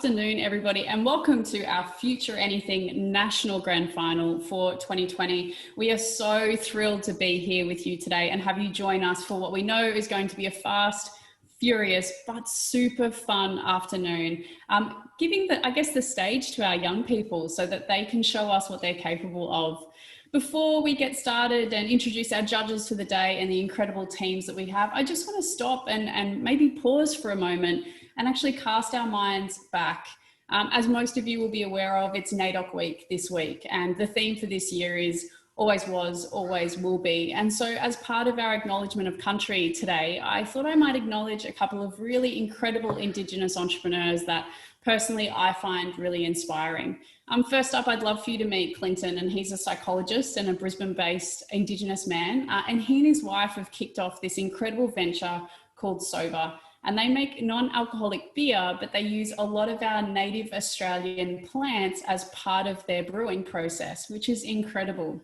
afternoon, everybody, and welcome to our Future Anything National Grand Final for 2020. We are so thrilled to be here with you today and have you join us for what we know is going to be a fast, furious, but super fun afternoon, giving the stage to our young people so that they can show us what they're capable of. Before we get started and introduce our judges to the day and the incredible teams that we have, I just want to stop and maybe pause for a moment and actually cast our minds back. As most of you will be aware of, it's NAIDOC week this week, and the theme for this year is always was, always will be. And so as part of our acknowledgement of country today, I thought I might acknowledge a couple of really incredible Indigenous entrepreneurs that personally I find really inspiring. First up, I'd love for you to meet Clinton, and he's a psychologist and a Brisbane-based Indigenous man. And he and his wife have kicked off this incredible venture called Sober. And they make non-alcoholic beer, but they use a lot of our native Australian plants as part of their brewing process, which is incredible.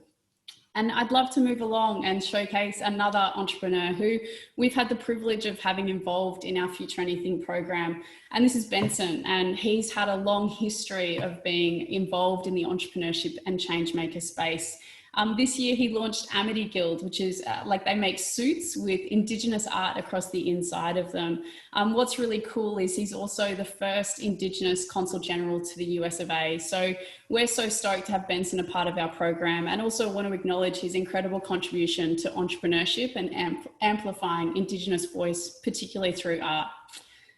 And I'd love to move along and showcase another entrepreneur who we've had the privilege of having involved in our Future Anything program. And this is Benson, and he's had a long history of being involved in the entrepreneurship and change maker space. This year he launched Amity Guild, which is they make suits with Indigenous art across the inside of them. What's really cool is he's also the first Indigenous Consul General to the US of A. So we're so stoked to have Benson a part of our program, and also want to acknowledge his incredible contribution to entrepreneurship and amplifying Indigenous voice, particularly through art.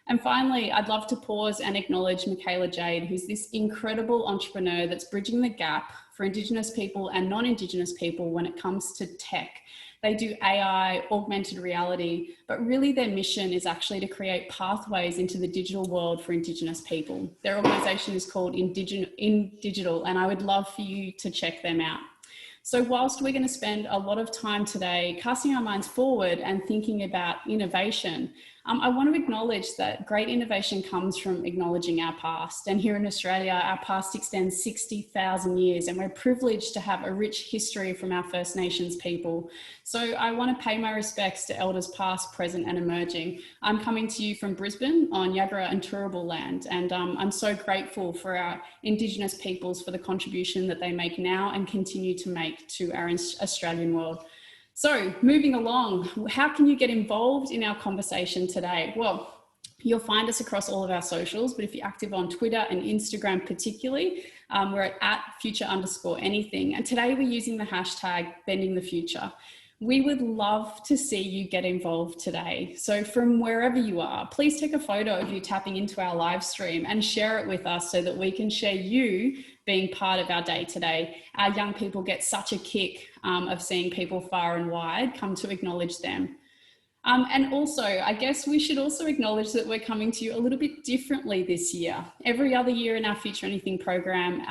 And finally, I'd love to pause and acknowledge Michaela Jade, who's this incredible entrepreneur that's bridging the gap for Indigenous people and non-Indigenous people when it comes to tech. They do AI, augmented reality, but really their mission is actually to create pathways into the digital world for Indigenous people. Their organisation is called In Digital, and I would love for you to check them out. So whilst we're going to spend a lot of time today casting our minds forward and thinking about innovation, I want to acknowledge that great innovation comes from acknowledging our past. And here in Australia, our past extends 60,000 years, and we're privileged to have a rich history from our First Nations people. So I want to pay my respects to elders past, present and emerging. I'm coming to you from Brisbane on Yagara and Turrbal land, and I'm so grateful for our Indigenous peoples for the contribution that they make now and continue to make to our Australian world. So moving along, how can you get involved in our conversation today? Well, you'll find us across all of our socials, but if you're active on Twitter and Instagram particularly, we're at @future_anything. And today we're using the hashtag #BendingTheFuture. We would love to see you get involved today. So from wherever you are, please take a photo of you tapping into our live stream and share it with us so that we can share you being part of our day today. Our young people get such a kick of seeing people far and wide come to acknowledge them. And also, I guess we should also acknowledge that we're coming to you a little bit differently this year. Every other year in our Future Anything program,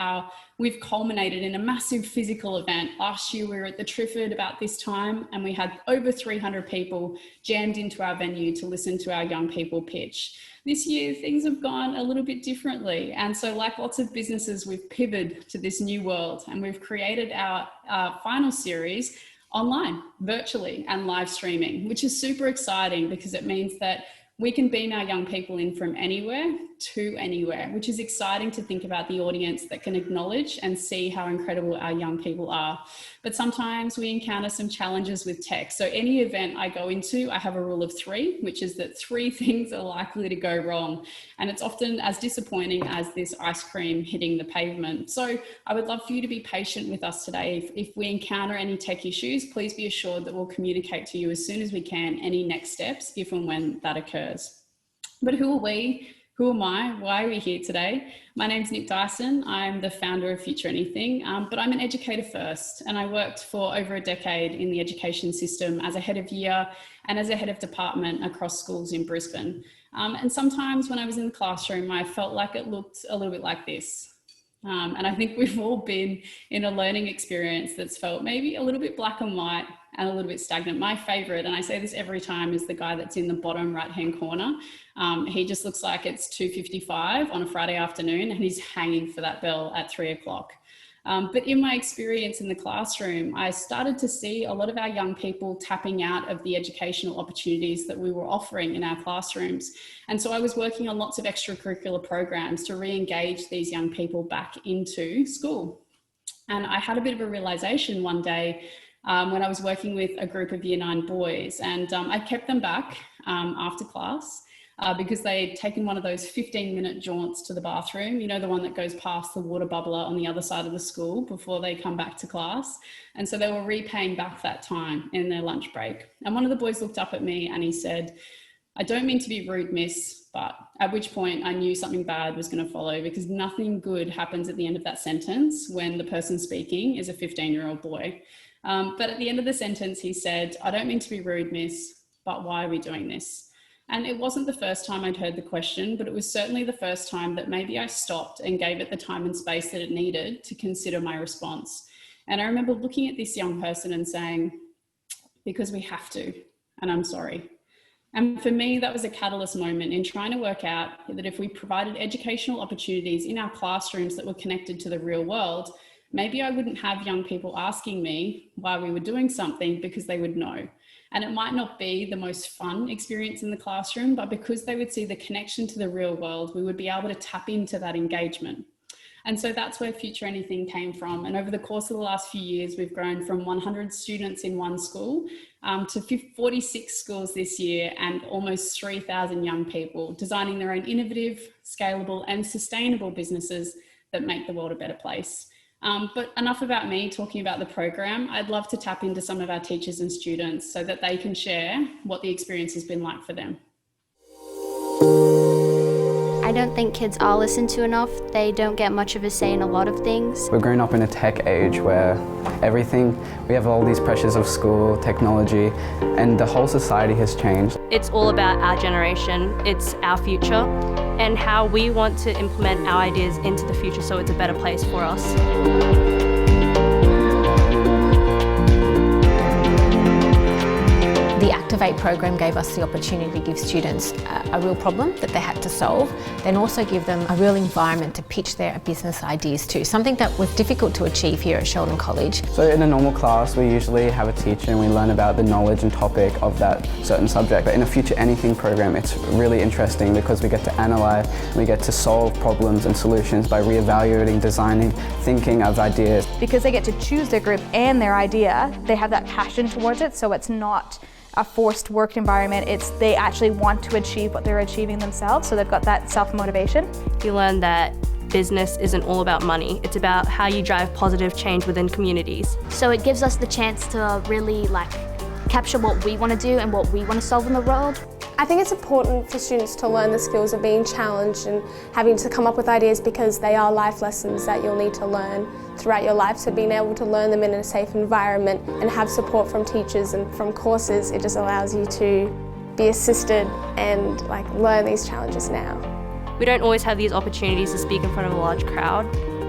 we've culminated in a massive physical event. Last year, we were at the Trifford about this time, and we had over 300 people jammed into our venue to listen to our young people pitch. This year, things have gone a little bit differently. And so like lots of businesses, we've pivoted to this new world, and we've created our final series online, virtually, and live streaming, which is super exciting because it means that we can beam our young people in from anywhere to anywhere, which is exciting to think about the audience that can acknowledge and see how incredible our young people are. But sometimes we encounter some challenges with tech. So any event I go into, I have a rule of 3, which is that 3 things are likely to go wrong. And it's often as disappointing as this ice cream hitting the pavement. So I would love for you to be patient with us today. If we encounter any tech issues, please be assured that we'll communicate to you as soon as we can any next steps, if and when that occurs. But who are we? Who am I? Why are we here today? My name's Nick Dyson. I'm the founder of Future Anything, but I'm an educator first, and I worked for over a decade in the education system as a head of year and as a head of department across schools in Brisbane. And sometimes when I was in the classroom, I felt like it looked a little bit like this. And I think we've all been in a learning experience that's felt maybe a little bit black and white and a little bit stagnant. My favorite, and I say this every time, is the guy that's in the bottom right-hand corner. He just looks like it's 2:55 on a Friday afternoon, and he's hanging for that bell at 3 o'clock. But in my experience in the classroom, I started to see a lot of our young people tapping out of the educational opportunities that we were offering in our classrooms. And so I was working on lots of extracurricular programs to re-engage these young people back into school. And I had a bit of a realization one day when I was working with a group of Year 9 boys, and I kept them back after class because they'd taken one of those 15-minute jaunts to the bathroom, you know, the one that goes past the water bubbler on the other side of the school before they come back to class. And so they were repaying back that time in their lunch break. And one of the boys looked up at me and he said, "I don't mean to be rude, miss," but at which point I knew something bad was going to follow, because nothing good happens at the end of that sentence when the person speaking is a 15-year-old boy. But at the end of the sentence, he said, "I don't mean to be rude, miss, but why are we doing this?" And it wasn't the first time I'd heard the question, but it was certainly the first time that maybe I stopped and gave it the time and space that it needed to consider my response. And I remember looking at this young person and saying, "Because we have to, and I'm sorry." And for me, that was a catalyst moment in trying to work out that if we provided educational opportunities in our classrooms that were connected to the real world, maybe I wouldn't have young people asking me why we were doing something, because they would know. And it might not be the most fun experience in the classroom, but because they would see the connection to the real world, we would be able to tap into that engagement. And so that's where Future Anything came from. And over the course of the last few years, we've grown from 100 students in one school to 46 schools this year, and almost 3,000 young people designing their own innovative, scalable and sustainable businesses that make the world a better place. But enough about me talking about the program. I'd love to tap into some of our teachers and students so that they can share what the experience has been like for them. I don't think kids are listened to enough. They don't get much of a say in a lot of things. We're growing up in a tech age where we have all these pressures of school, technology, and the whole society has changed. It's all about our generation, it's our future, and how we want to implement our ideas into the future so it's a better place for us. The Activate program gave us the opportunity to give students a real problem that they had to solve, then also give them a real environment to pitch their business ideas to, something that was difficult to achieve here at Sheldon College. So in a normal class, we usually have a teacher and we learn about the knowledge and topic of that certain subject. But in a Future Anything program, it's really interesting because we get to analyse, we get to solve problems and solutions by re-evaluating, designing, thinking of ideas. Because they get to choose their group and their idea, they have that passion towards it, so it's not a forced work environment. They actually want to achieve what they're achieving themselves, so they've got that self-motivation. You learn that business isn't all about money, it's about how you drive positive change within communities. So it gives us the chance to really capture what we want to do and what we want to solve in the world. I think it's important for students to learn the skills of being challenged and having to come up with ideas, because they are life lessons that you'll need to learn throughout your life. So being able to learn them in a safe environment and have support from teachers and from courses, it just allows you to be assisted and learn these challenges now. We don't always have these opportunities to speak in front of a large crowd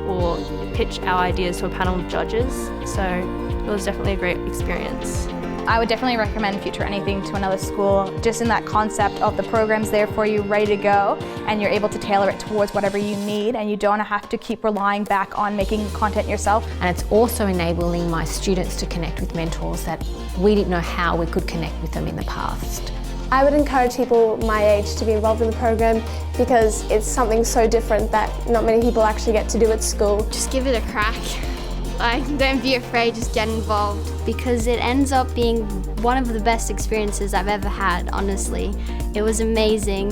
or pitch our ideas to a panel of judges, so it was definitely a great experience. I would definitely recommend Future Anything to another school, just in that concept of the program's there for you, ready to go, and you're able to tailor it towards whatever you need, and you don't have to keep relying back on making content yourself. And it's also enabling my students to connect with mentors that we didn't know how we could connect with them in the past. I would encourage people my age to be involved in the program, because it's something so different that not many people actually get to do at school. Just give it a crack. Don't be afraid, just get involved. Because it ends up being one of the best experiences I've ever had, honestly. It was amazing.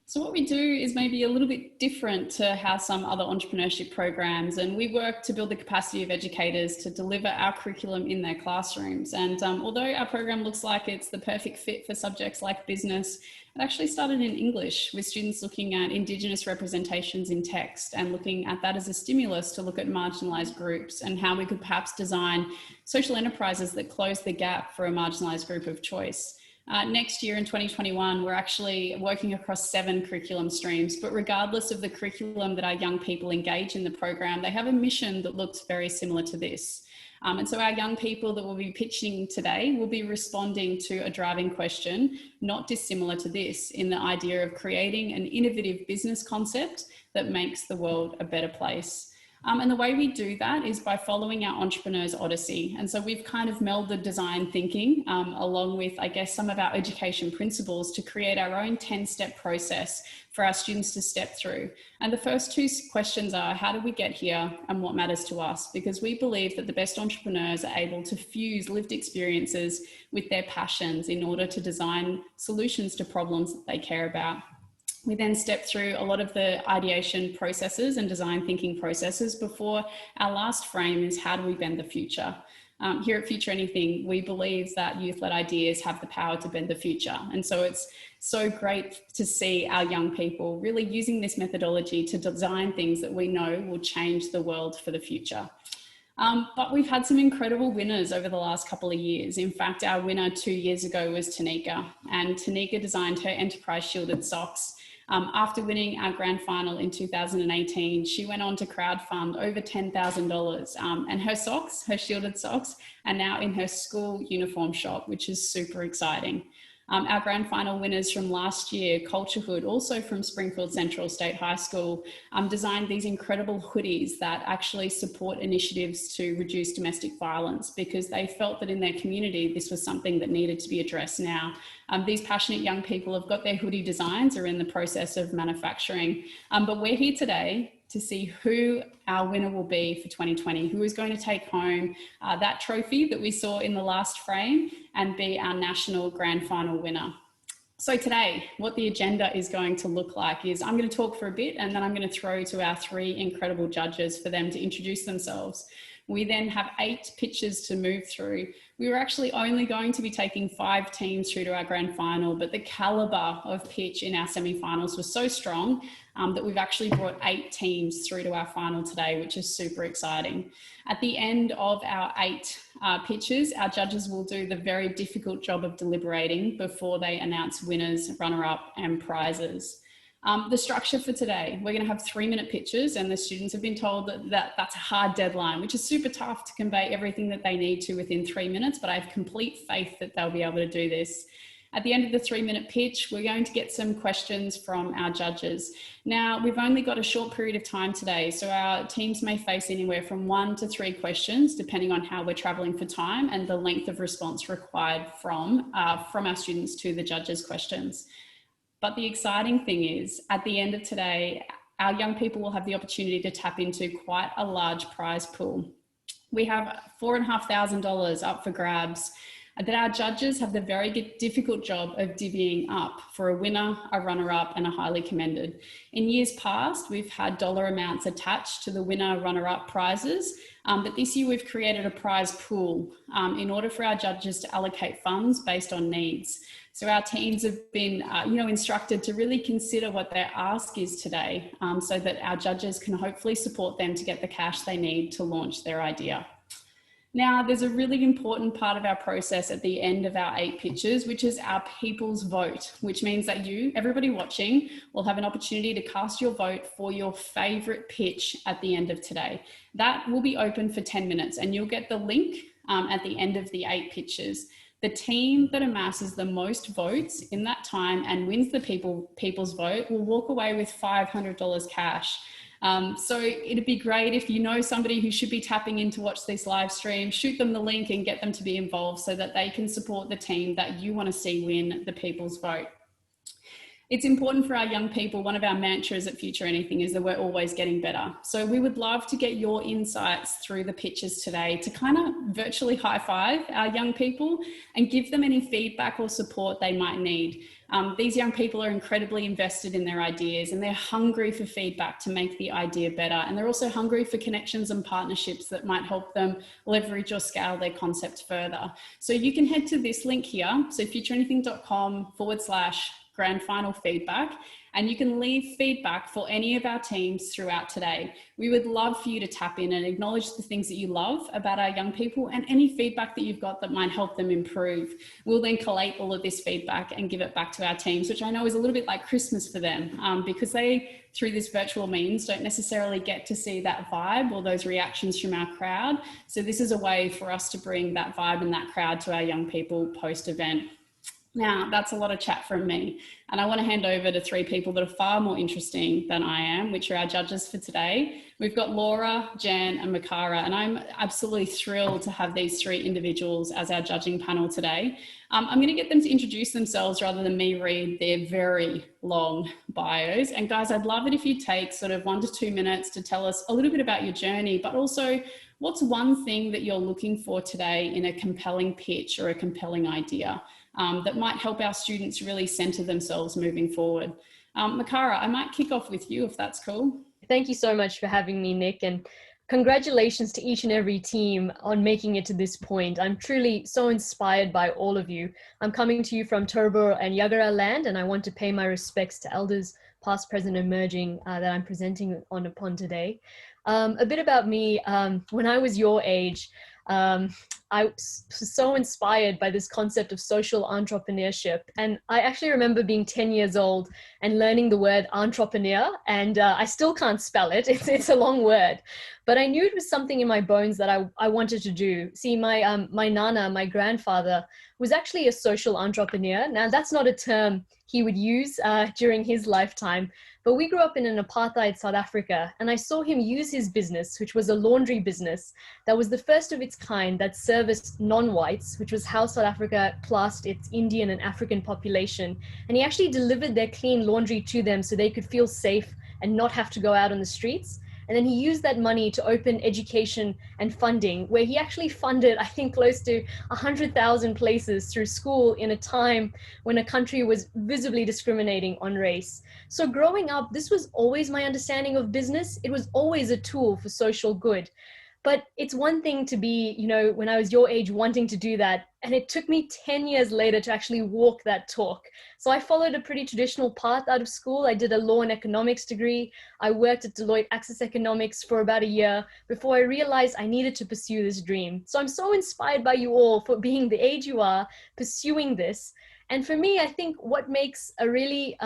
So what we do is maybe a little bit different to how some other entrepreneurship programs, and we work to build the capacity of educators to deliver our curriculum in their classrooms. And although our program looks like it's the perfect fit for subjects like business, it actually started in English, with students looking at Indigenous representations in text and looking at that as a stimulus to look at marginalised groups and how we could perhaps design social enterprises that close the gap for a marginalised group of choice. Next year in 2021, we're actually working across 7 curriculum streams, but regardless of the curriculum that our young people engage in the program, they have a mission that looks very similar to this. And so our young people that we'll be pitching today will be responding to a driving question, not dissimilar to this, in the idea of creating an innovative business concept that makes the world a better place. And the way we do that is by following our entrepreneur's odyssey. And so we've kind of melded design thinking along with, I guess, some of our education principles to create our own 10-step process for our students to step through. And the first 2 questions are, how did we get here and what matters to us? Because we believe that the best entrepreneurs are able to fuse lived experiences with their passions in order to design solutions to problems that they care about. We then step through a lot of the ideation processes and design thinking processes before our last frame is, how do we bend the future? Here at Future Anything, we believe that youth-led ideas have the power to bend the future. And so it's so great to see our young people really using this methodology to design things that we know will change the world for the future. But we've had some incredible winners over the last couple of years. In fact, our winner 2 years ago was Tanika, and Tanika designed her enterprise shielded socks. After winning our grand final in 2018, she went on to crowdfund over $10,000, and her socks, her shielded socks, are now in her school uniform shop, which is super exciting. Our grand final winners from last year, Culturehood, also from Springfield Central State High School, designed these incredible hoodies that actually support initiatives to reduce domestic violence, because they felt that in their community, this was something that needed to be addressed now. These passionate young people have got their hoodie designs, are in the process of manufacturing. But we're here today to see who our winner will be for 2020, who is going to take home that trophy that we saw in the last frame and be our national grand final winner. So today, what the agenda is going to look like is I'm going to talk for a bit, and then I'm going to throw to our 3 incredible judges for them to introduce themselves. We then have 8 pitches to move through. We were actually only going to be taking 5 teams through to our grand final, but the caliber of pitch in our semi-finals was so strong that we've actually brought 8 teams through to our final today, which is super exciting. At the end of our 8 pitches, our judges will do the very difficult job of deliberating before they announce winners, runner-up, and prizes. The structure for today, we're going to have 3-minute pitches, and the students have been told that that's a hard deadline, which is super tough to convey everything that they need to within 3 minutes, but I have complete faith that they'll be able to do this. At the end of the 3-minute pitch, we're going to get some questions from our judges. Now, we've only got a short period of time today, so our teams may face anywhere from 1 to 3 questions, depending on how we're traveling for time and the length of response required from our students to the judges' questions. But the exciting thing is, at the end of today, our young people will have the opportunity to tap into quite a large prize pool. We have $4,500 up for grabs that our judges have the very difficult job of divvying up for a winner, a runner-up, and a highly commended. In years past, we've had dollar amounts attached to the winner, runner-up prizes, but this year we've created a prize pool in order for our judges to allocate funds based on needs. So our teams have been, instructed to really consider what their ask is today, so that our judges can hopefully support them to get the cash they need to launch their idea. Now, there's a really important part of our process at the end of our 8 pitches, which is our people's vote, which means that you, everybody watching, will have an opportunity to cast your vote for your favourite pitch at the end of today. That will be open for 10 minutes, and you'll get the link at the end of the 8 pitches. The team that amasses the most votes in that time and wins the people's vote will walk away with $500 cash. So it'd be great if you know somebody who should be tapping in to watch this live stream, shoot them the link and get them to be involved so that they can support the team that you want to see win the people's vote. It's important for our young people. One of our mantras at Future Anything is that we're always getting better. So we would love to get your insights through the pitches today to kind of virtually high five our young people and give them any feedback or support they might need. These young people are incredibly invested in their ideas, and they're hungry for feedback to make the idea better. And they're also hungry for connections and partnerships that might help them leverage or scale their concept further. So you can head to this link here, so futureanything.com/grandfinal grand final feedback, and you can leave feedback for any of our teams throughout today. We would love for you to tap in and acknowledge the things that you love about our young people and any feedback that you've got that might help them improve. We'll then collate all of this feedback and give it back to our teams, which I know is a little bit like Christmas for them, because they, through this virtual means, don't necessarily get to see that vibe or those reactions from our crowd. So this is a way for us to bring that vibe and that crowd to our young people post-event. Now, that's a lot of chat from me, and I want to hand over to three people that are far more interesting than I am, which are our judges for today. We've got Laura, Jan and Makara, and I'm absolutely thrilled to have these three individuals as our judging panel today. I'm going to get them to introduce themselves rather than me read their very long bios. And guys, I'd love it if you take sort of 1 to 2 minutes to tell us a little bit about your journey, but also what's one thing that you're looking for today in a compelling pitch or a compelling idea that might help our students really center themselves moving forward. Makara, I might kick off with you if that's cool. Thank you so much for having me, Nick, and congratulations to each and every team on making it to this point. I'm truly so inspired by all of you. I'm coming to you from Turrbal and Yagara land, and I want to pay my respects to elders past, present, emerging that I'm presenting upon today. A bit about me, when I was your age, I was so inspired by this concept of social entrepreneurship. And I actually remember being 10 years old and learning the word entrepreneur, and I still can't spell it. It's a long word, but I knew it was something in my bones that I wanted to do. See, my nana, my grandfather, was actually a social entrepreneur. Now, that's not a term he would use during his lifetime, but we grew up in an apartheid South Africa, and I saw him use his business, which was a laundry business that was the first of its kind that serviced non-whites, which was how South Africa classed its Indian and African population. And he actually delivered their clean laundry to them so they could feel safe and not have to go out on the streets. And then he used that money to open education and funding, where he actually funded, I think, close to 100,000 places through school in a time when a country was visibly discriminating on race. So growing up, this was always my understanding of business. It was always a tool for social good. But it's one thing to be, you know, when I was your age, wanting to do that. And it took me 10 years later to actually walk that talk. So I followed a pretty traditional path out of school. I did a law and economics degree. I worked at Deloitte Access Economics for about a year before I realized I needed to pursue this dream. So I'm so inspired by you all for being the age you are, pursuing this. And for me, I think what makes a really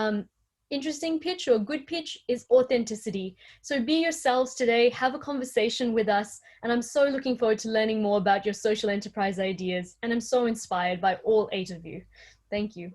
interesting pitch or a good pitch is authenticity. So be yourselves today, have a conversation with us, and I'm so looking forward to learning more about your social enterprise ideas, and I'm so inspired by all 8 of you. Thank you.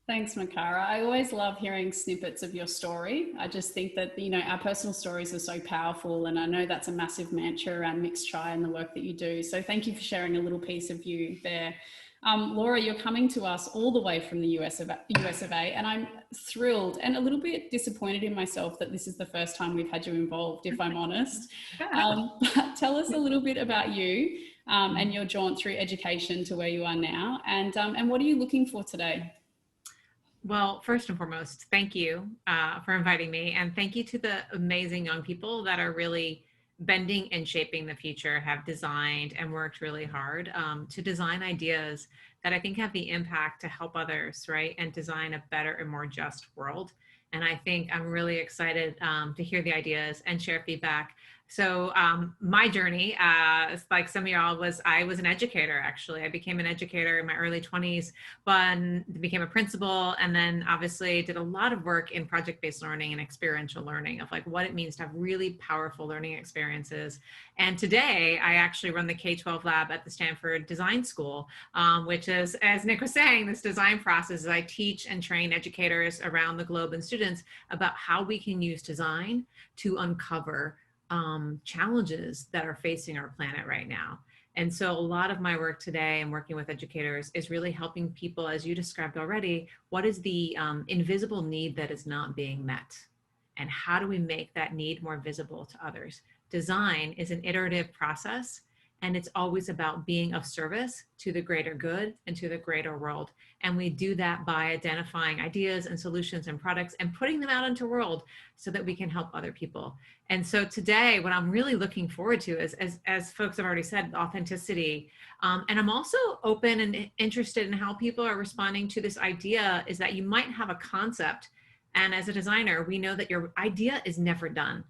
Thanks, Makara. I always love hearing snippets of your story. I just think that, you know, our personal stories are so powerful, and I know that's a massive mantra around Mixed Try and the work that you do. So thank you for sharing a little piece of you there. Laura, you're coming to us all the way from the US of A, and I'm thrilled and a little bit disappointed in myself that this is the first time we've had you involved, if I'm honest. But tell us a little bit about you and your jaunt through education to where you are now, and what are you looking for today? Well, first and foremost, thank you for inviting me, and thank you to the amazing young people that are really bending and shaping the future, have designed and worked really hard to design ideas that I think have the impact to help others, right? And design a better and more just world. And I think I'm really excited to hear the ideas and share feedback. So my journey, like some of y'all, I was an educator, actually. I became an educator in my early 20s, but became a principal, and then obviously did a lot of work in project-based learning and experiential learning of like what it means to have really powerful learning experiences. And today I actually run the K-12 lab at the Stanford Design School, which is, as Nick was saying, this design process is I teach and train educators around the globe and students about how we can use design to uncover challenges that are facing our planet right now. And so a lot of my work today and working with educators is really helping people, as you described already, what is the invisible need that is not being met? And how do we make that need more visible to others? Design is an iterative process, And it's always about being of service to the greater good and to the greater world. And we do that by identifying ideas and solutions and products and putting them out into the world so that we can help other people. And so today, what I'm really looking forward to is, as folks have already said, authenticity. And I'm also open and interested in how people are responding to this idea is that you might have a concept. And as a designer, we know that your idea is never done.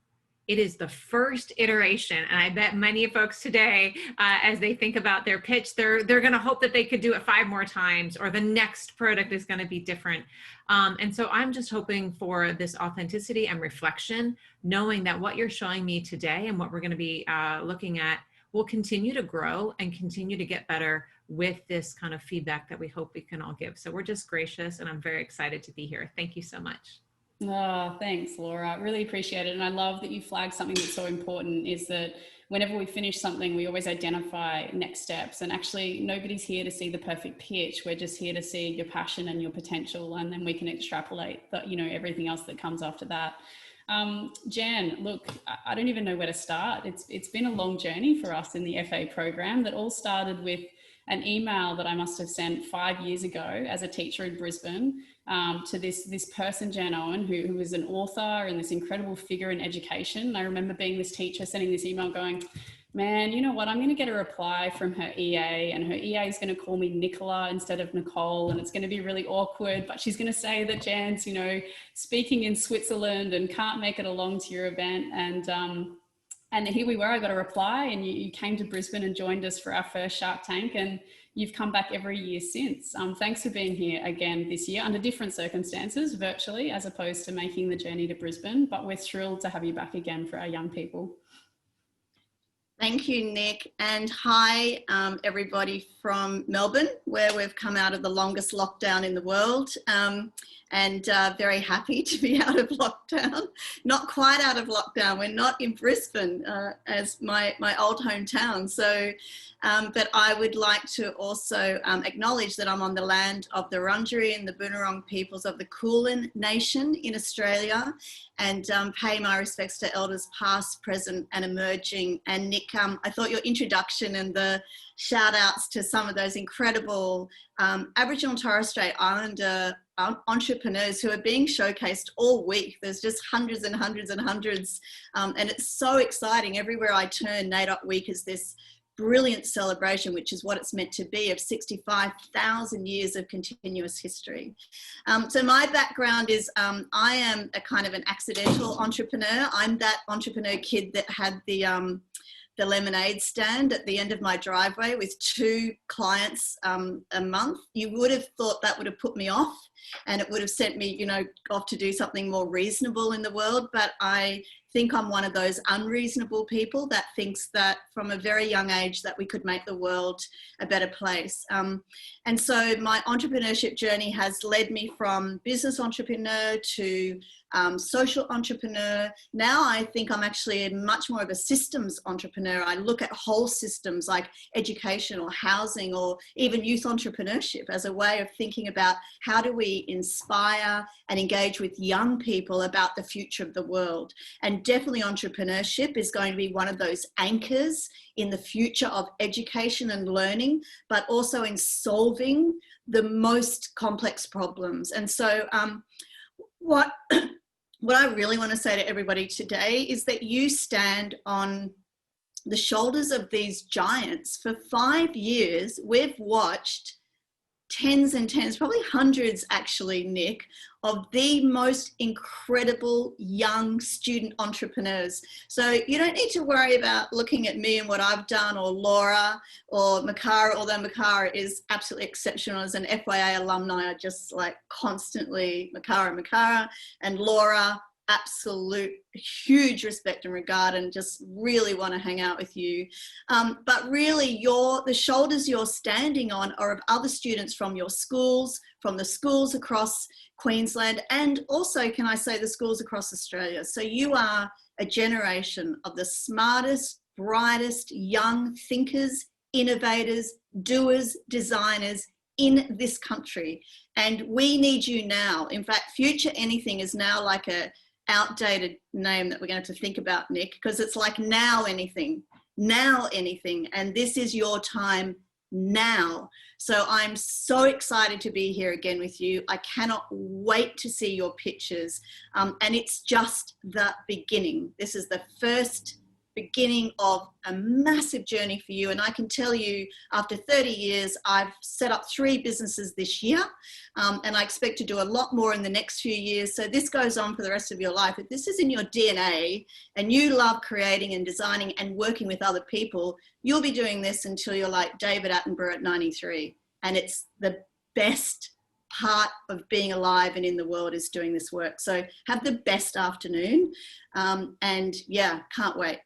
It is the first iteration. And I bet many folks today, as they think about their pitch, they're going to hope that they could do it 5 more times, or the next product is going to be different. And so I'm just hoping for this authenticity and reflection, knowing that what you're showing me today and what we're going to be looking at will continue to grow and continue to get better with this kind of feedback that we hope we can all give. So we're just gracious, and I'm very excited to be here. Thank you so much. Oh, thanks, Laura. Really appreciate it. And I love that you flagged something that's so important, is that whenever we finish something, we always identify next steps. And actually, nobody's here to see the perfect pitch. We're just here to see your passion and your potential. And then we can extrapolate that, everything else that comes after that. Jan, look, I don't even know where to start. It's been a long journey for us in the FA program that all started with an email that I must have sent 5 years ago as a teacher in Brisbane to this person, Jan Owen, who was an author and this incredible figure in education. And I remember being this teacher sending this email going, man, you know what, I'm going to get a reply from her EA, and her EA is going to call me Nicola instead of Nicole, and it's going to be really awkward, but she's going to say that Jan's, speaking in Switzerland and can't make it along to your event. And here we were, I got a reply, and you came to Brisbane and joined us for our first Shark Tank, and you've come back every year since. Thanks for being here again this year under different circumstances, virtually, as opposed to making the journey to Brisbane, but we're thrilled to have you back again for our young people. Thank you, Nick. And hi, everybody from Melbourne, where we've come out of the longest lockdown in the world. And very happy to be out of lockdown. Not quite out of lockdown. We're not in Brisbane, as my old hometown. So, but I would like to also acknowledge that I'm on the land of the Wurundjeri and the Boonwurrung peoples of the Kulin Nation in Australia, and pay my respects to elders past, present and emerging. And Nick, I thought your introduction and the shout outs to some of those incredible Aboriginal and Torres Strait Islander entrepreneurs who are being showcased all week. There's just hundreds and hundreds and hundreds. And it's so exciting. Everywhere I turn, NAIDOC Week is this brilliant celebration, which is what it's meant to be, of 65,000 years of continuous history. So my background is I am a kind of an accidental entrepreneur. I'm that entrepreneur kid that had the lemonade stand at the end of my driveway with 2 clients a month. You would have thought that would have put me off, and it would have sent me, off to do something more reasonable in the world. But I think I'm one of those unreasonable people that thinks that from a very young age that we could make the world a better place. And so my entrepreneurship journey has led me from business entrepreneur to social entrepreneur. Now I think I'm actually much more of a systems entrepreneur. I look at whole systems like education or housing or even youth entrepreneurship as a way of thinking about how do we inspire and engage with young people about the future of the world. And definitely entrepreneurship is going to be one of those anchors in the future of education and learning, but also in solving the most complex problems. And so what I really want to say to everybody today is that you stand on the shoulders of these giants. For 5 years, we've watched tens and tens, probably hundreds actually, Nick, of the most incredible young student entrepreneurs. So you don't need to worry about looking at me and what I've done, or Laura or Makara, although Makara is absolutely exceptional as an FYA alumni. I just like constantly Makara, and Laura, absolute huge respect and regard, and just really want to hang out with you. But really the shoulders you're standing on are of other students from your schools, from the schools across Queensland, and also, can I say, the schools across Australia. So you are a generation of the smartest, brightest young thinkers, innovators, doers, designers in this country. And we need you now. In fact, Future Anything is now like a outdated name that we're going to have to think about, Nick, because it's like now anything. now anything, and this is your time now. So I'm so excited to be here again with you. I cannot wait to see your pictures, and it's just the beginning. This is the first beginning of a massive journey for you, and I can tell you, after 30 years, I've set up 3 businesses this year, and I expect to do a lot more in the next few years. So this goes on for the rest of your life. If this is in your DNA and you love creating and designing and working with other people, you'll be doing this until you're like David Attenborough at 93. And it's the best part of being alive and in the world, is doing this work. So have the best afternoon, and yeah, can't wait.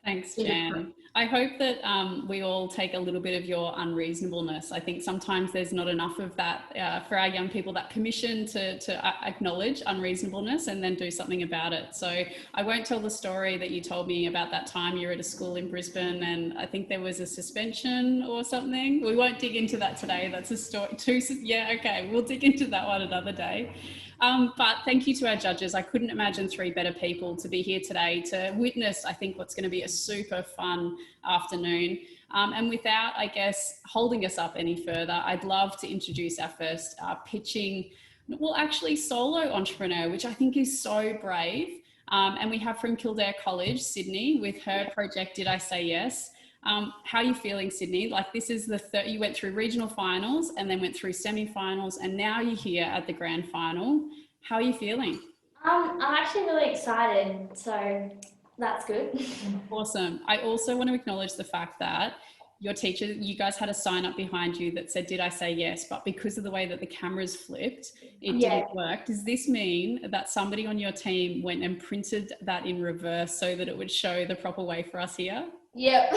Thanks, Jan. I hope that we all take a little bit of your unreasonableness. I think sometimes there's not enough of that for our young people, that permission to acknowledge unreasonableness and then do something about it. So I won't tell the story that you told me about that time you were at a school in Brisbane and I think there was a suspension or something. We won't dig into that today. That's a story. Yeah, okay, we'll dig into that one another day. But thank you to our judges. I couldn't imagine 3 better people to be here today to witness, I think, what's going to be a super fun afternoon. And without, I guess, holding us up any further, I'd love to introduce our first pitching, well, actually solo entrepreneur, which I think is so brave. And we have from Kildare College, Sydney, with her project, Did I Say Yes? How are you feeling, Sydney? Like, this is the you went through regional finals and then went through semi-finals and now you're here at the grand final. How are you feeling? I'm actually really excited, so that's good. Awesome. I also want to acknowledge the fact that your teacher, you guys had a sign up behind you that said, Did I say yes? But because of the way that the cameras flipped, it didn't work. Does this mean that somebody on your team went and printed that in reverse so that it would show the proper way for us here? Yep.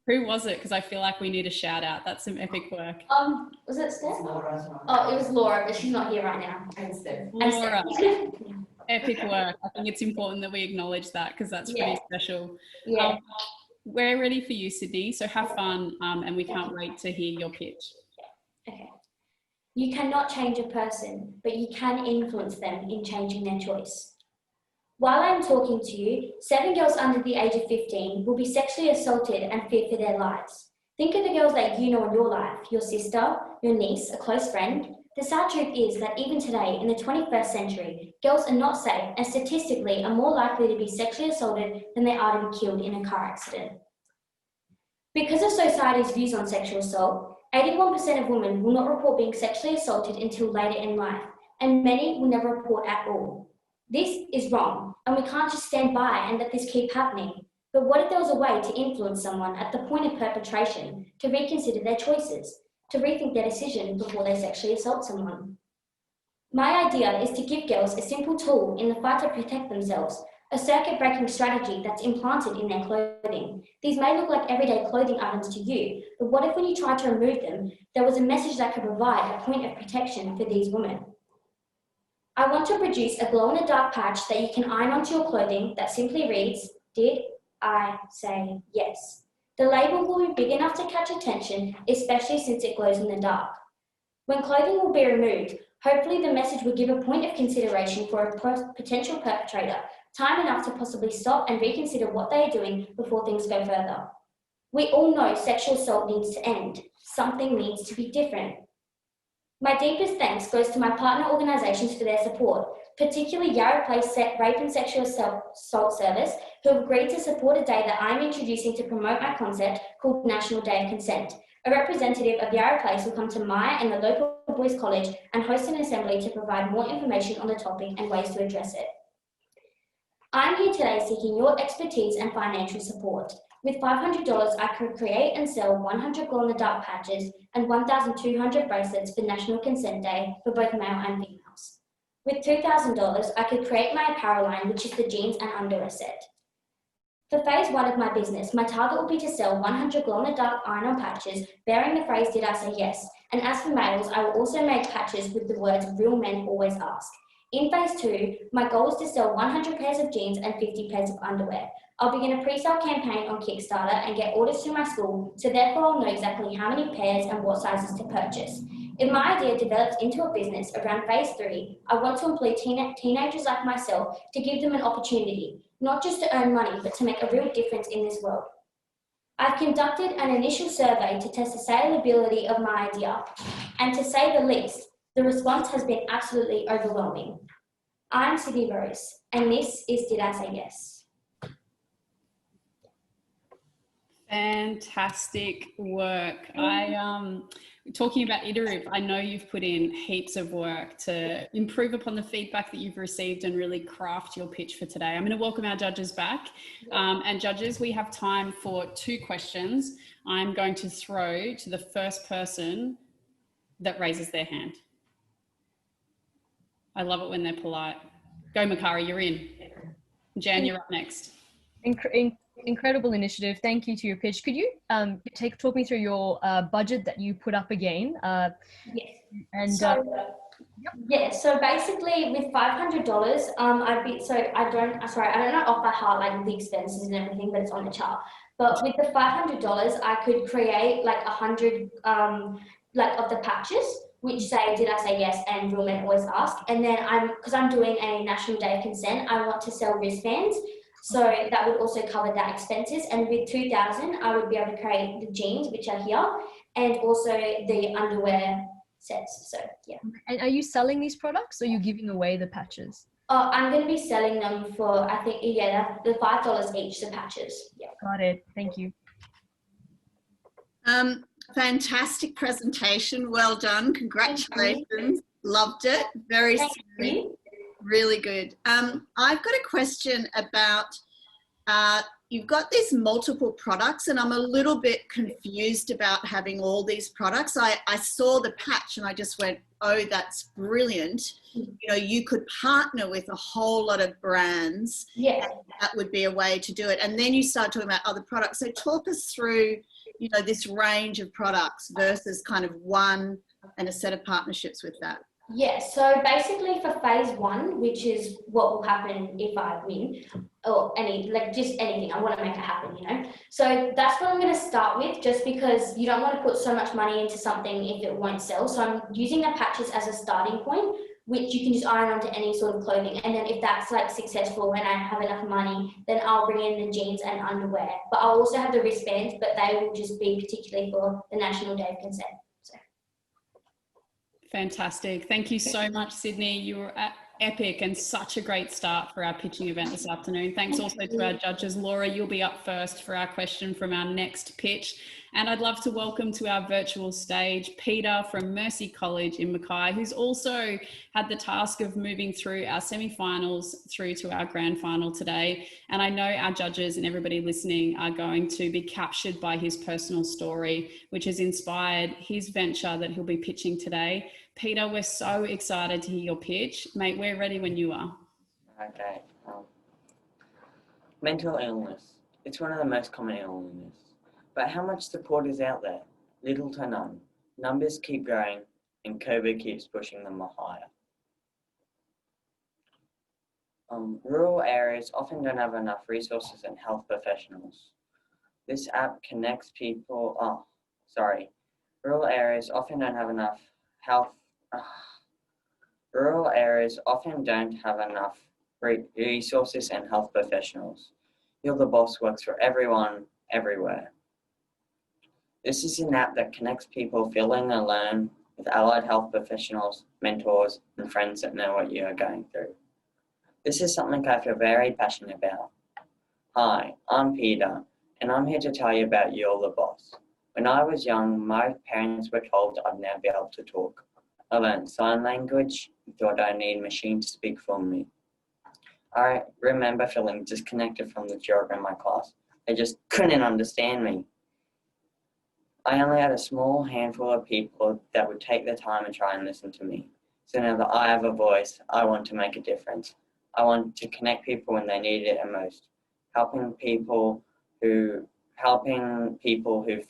Who was it? Because I feel like we need a shout out. That's some epic work. Was it Steph? Oh, it was Laura, but she's not here right now. And Steph. Laura. Epic work. I think it's important that we acknowledge that because that's pretty special. Yeah. We're ready for you, Sydney. So have fun, and we can't wait to hear your pitch. Okay. You cannot change a person, but you can influence them in changing their choice. While I'm talking to you, 7 girls under the age of 15 will be sexually assaulted and feared for their lives. Think of the girls that you know in your life, your sister, your niece, a close friend. The sad truth is that even today, in the 21st century, girls are not safe and statistically are more likely to be sexually assaulted than they are to be killed in a car accident. Because of society's views on sexual assault, 81% of women will not report being sexually assaulted until later in life, and many will never report at all. This is wrong, and we can't just stand by and let this keep happening. But what if there was a way to influence someone at the point of perpetration to reconsider their choices, to rethink their decision before they sexually assault someone? My idea is to give girls a simple tool in the fight to protect themselves, a circuit-breaking strategy that's implanted in their clothing. These may look like everyday clothing items to you, but what if when you tried to remove them, there was a message that could provide a point of protection for these women? I want to produce a glow-in-the-dark patch that you can iron onto your clothing that simply reads, Did I say yes? The label will be big enough to catch attention, especially since it glows in the dark. When clothing will be removed, hopefully the message will give a point of consideration for a potential perpetrator, time enough to possibly stop and reconsider what they are doing before things go further. We all know sexual assault needs to end. Something needs to be different. My deepest thanks goes to my partner organisations for their support, particularly Yarra Place Rape and Sexual Assault Service, who have agreed to support a day that I'm introducing to promote my concept called National Day of Consent. A representative of Yarra Place will come to Maya and the local boys' college and host an assembly to provide more information on the topic and ways to address it. I'm here today seeking your expertise and financial support. With $500, I could create and sell 100 glow-in-the-dark patches and 1,200 bracelets for National Consent Day for both male and females. With $2,000, I could create my apparel line, which is the jeans and underwear set. For phase 1 of my business, my target will be to sell 100 glow-in-the-dark iron-on patches bearing the phrase, Did I Say Yes? And as for males, I will also make patches with the words, Real Men Always Ask. In phase 2, my goal is to sell 100 pairs of jeans and 50 pairs of underwear. I'll begin a pre-sale campaign on Kickstarter and get orders to my school, so therefore I'll know exactly how many pairs and what sizes to purchase. If my idea develops into a business around phase 3, I want to employ teenagers like myself to give them an opportunity, not just to earn money, but to make a real difference in this world. I've conducted an initial survey to test the salability of my idea, and to say the least, the response has been absolutely overwhelming. I'm Sydney Rose, and this is Did I Say Yes? Fantastic work. Talking about iterative, I know you've put in heaps of work to improve upon the feedback that you've received and really craft your pitch for today. I'm going to welcome our judges back. And judges, we have time for 2 questions. I'm going to throw to the first person that raises their hand. I love it when they're polite. Go, Makari, you're in. Jan, you're up next. Incredible initiative. Thank you to your pitch. Could you talk me through your budget that you put up again? Yes. And Yeah, so basically with $500, I don't know off by heart like the expenses and everything, but it's on the chart. But with the $500, I could create like 100 like of the patches, which say, did I say yes, and Real Men Always Ask. And then because I'm doing a National Day of Consent, I want to sell wristbands. So that would also cover that expenses. And with 2,000, I would be able to create the jeans, which are here, and also the underwear sets. So yeah. And are you selling these products, or are you giving away the patches? I'm going to be selling them for, I think, the $5 each, the patches. Yeah. Got it. Thank you. Fantastic presentation. Well done. Congratulations. Loved it. Very smooth. Really good. I've got a question about, you've got these multiple products, and I'm a little bit confused about having all these products. I saw the patch and I just went, oh, that's brilliant. You know, you could partner with a whole lot of brands. Yeah. That would be a way to do it. And then you start talking about other products. So talk us through, you know, this range of products versus kind of one and a set of partnerships with that. Yeah, so basically for phase 1, which is what will happen if I win, or just anything, I want to make it happen, you know. So that's what I'm going to start with, just because you don't want to put so much money into something if it won't sell. So I'm using the patches as a starting point, which you can just iron onto any sort of clothing. And then if that's like successful and I have enough money, then I'll bring in the jeans and underwear. But I'll also have the wristbands, but they will just be particularly for the National Day of Consent. Fantastic. Thank you so much, Sydney. You were epic and such a great start for our pitching event this afternoon. Thanks also to our judges. Laura, you'll be up first for our question from our next pitch. And I'd love to welcome to our virtual stage Peter from Mercy College in Mackay, who's also had the task of moving through our semi-finals through to our grand final today. And I know our judges and everybody listening are going to be captured by his personal story, which has inspired his venture that he'll be pitching today. Peter, we're so excited to hear your pitch. Mate, we're ready when you are. Okay. Mental illness. It's one of the most common illnesses. But how much support is out there? Little to none. Numbers keep growing, and COVID keeps pushing them higher. Rural areas often don't have enough resources and health professionals. This app connects people. Rural areas often don't have enough Rural areas often don't have enough resources and health professionals. You're the Boss works for everyone, everywhere. This is an app that connects people feeling alone with allied health professionals, mentors, and friends that know what you are going through. This is something I feel very passionate about. Hi, I'm Peter, and I'm here to tell you about You're the Boss. When I was young, my parents were told I'd never be able to talk. I learned sign language and thought I needed a machine to speak for me. I remember feeling disconnected from the children in my class. They just couldn't understand me. I only had a small handful of people that would take the time and try and listen to me. So now that I have a voice, I want to make a difference. I want to connect people when they need it the most. Helping people who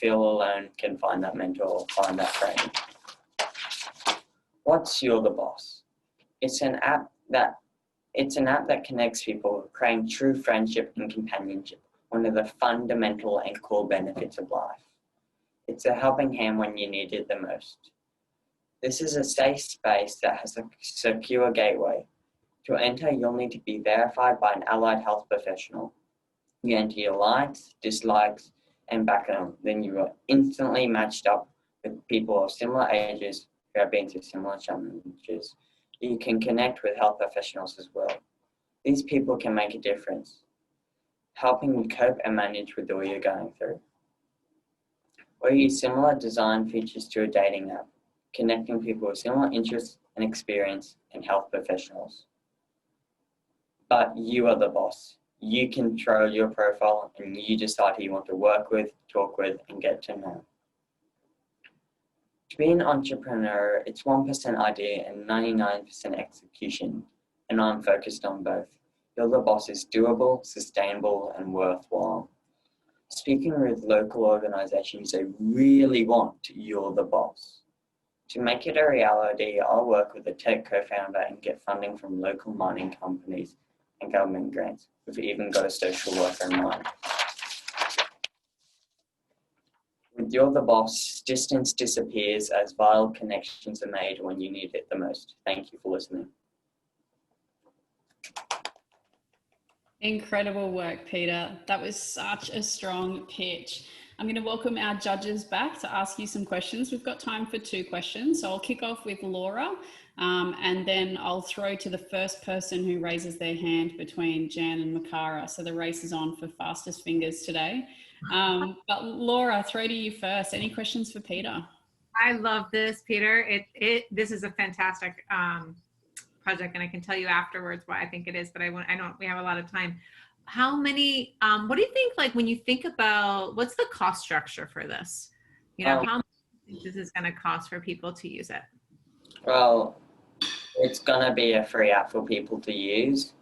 feel alone can find that mentor or find that friend. What's You're the Boss? It's an app that connects people, creating true friendship and companionship, one of the fundamental and core benefits of life. It's a helping hand when you need it the most. This is a safe space that has a secure gateway. To enter, you'll need to be verified by an allied health professional. You enter your likes, dislikes, and back them. Then you are instantly matched up with people of similar ages who have been through similar challenges. You can connect with health professionals as well. These people can make a difference, helping you cope and manage with all you're going through. Or use similar design features to a dating app, connecting people with similar interests and experience in health professionals. But you are the boss. You control your profile and you decide who you want to work with, talk with, and get to know. To be an entrepreneur, it's 1% idea and 99% execution, and I'm focused on both. You're the boss is doable, sustainable, and worthwhile. Speaking with local organisations, they really want you're the boss. To make it a reality, I'll work with a tech co-founder and get funding from local mining companies and government grants. We've even got a social worker in mind. With You're the Boss, distance disappears as vital connections are made when you need it the most. Thank you for listening. Incredible work, Peter. That was such a strong pitch. I'm going to welcome our judges back to ask you some questions. We've got time for 2 questions. So I'll kick off with Laura, and then I'll throw to the first person who raises their hand between Jan and Makara. So the race is on for fastest fingers today. But Laura, throw to you first. Any questions for Peter? I love this, Peter. This is a fantastic project, and I can tell you afterwards why I think it is, but I don't, we have a lot of time. How many, what do you think, like when you think about, what's the cost structure for this? You know, how much do you think this is going to cost for people to use it? Well, it's going to be a free app for people to use.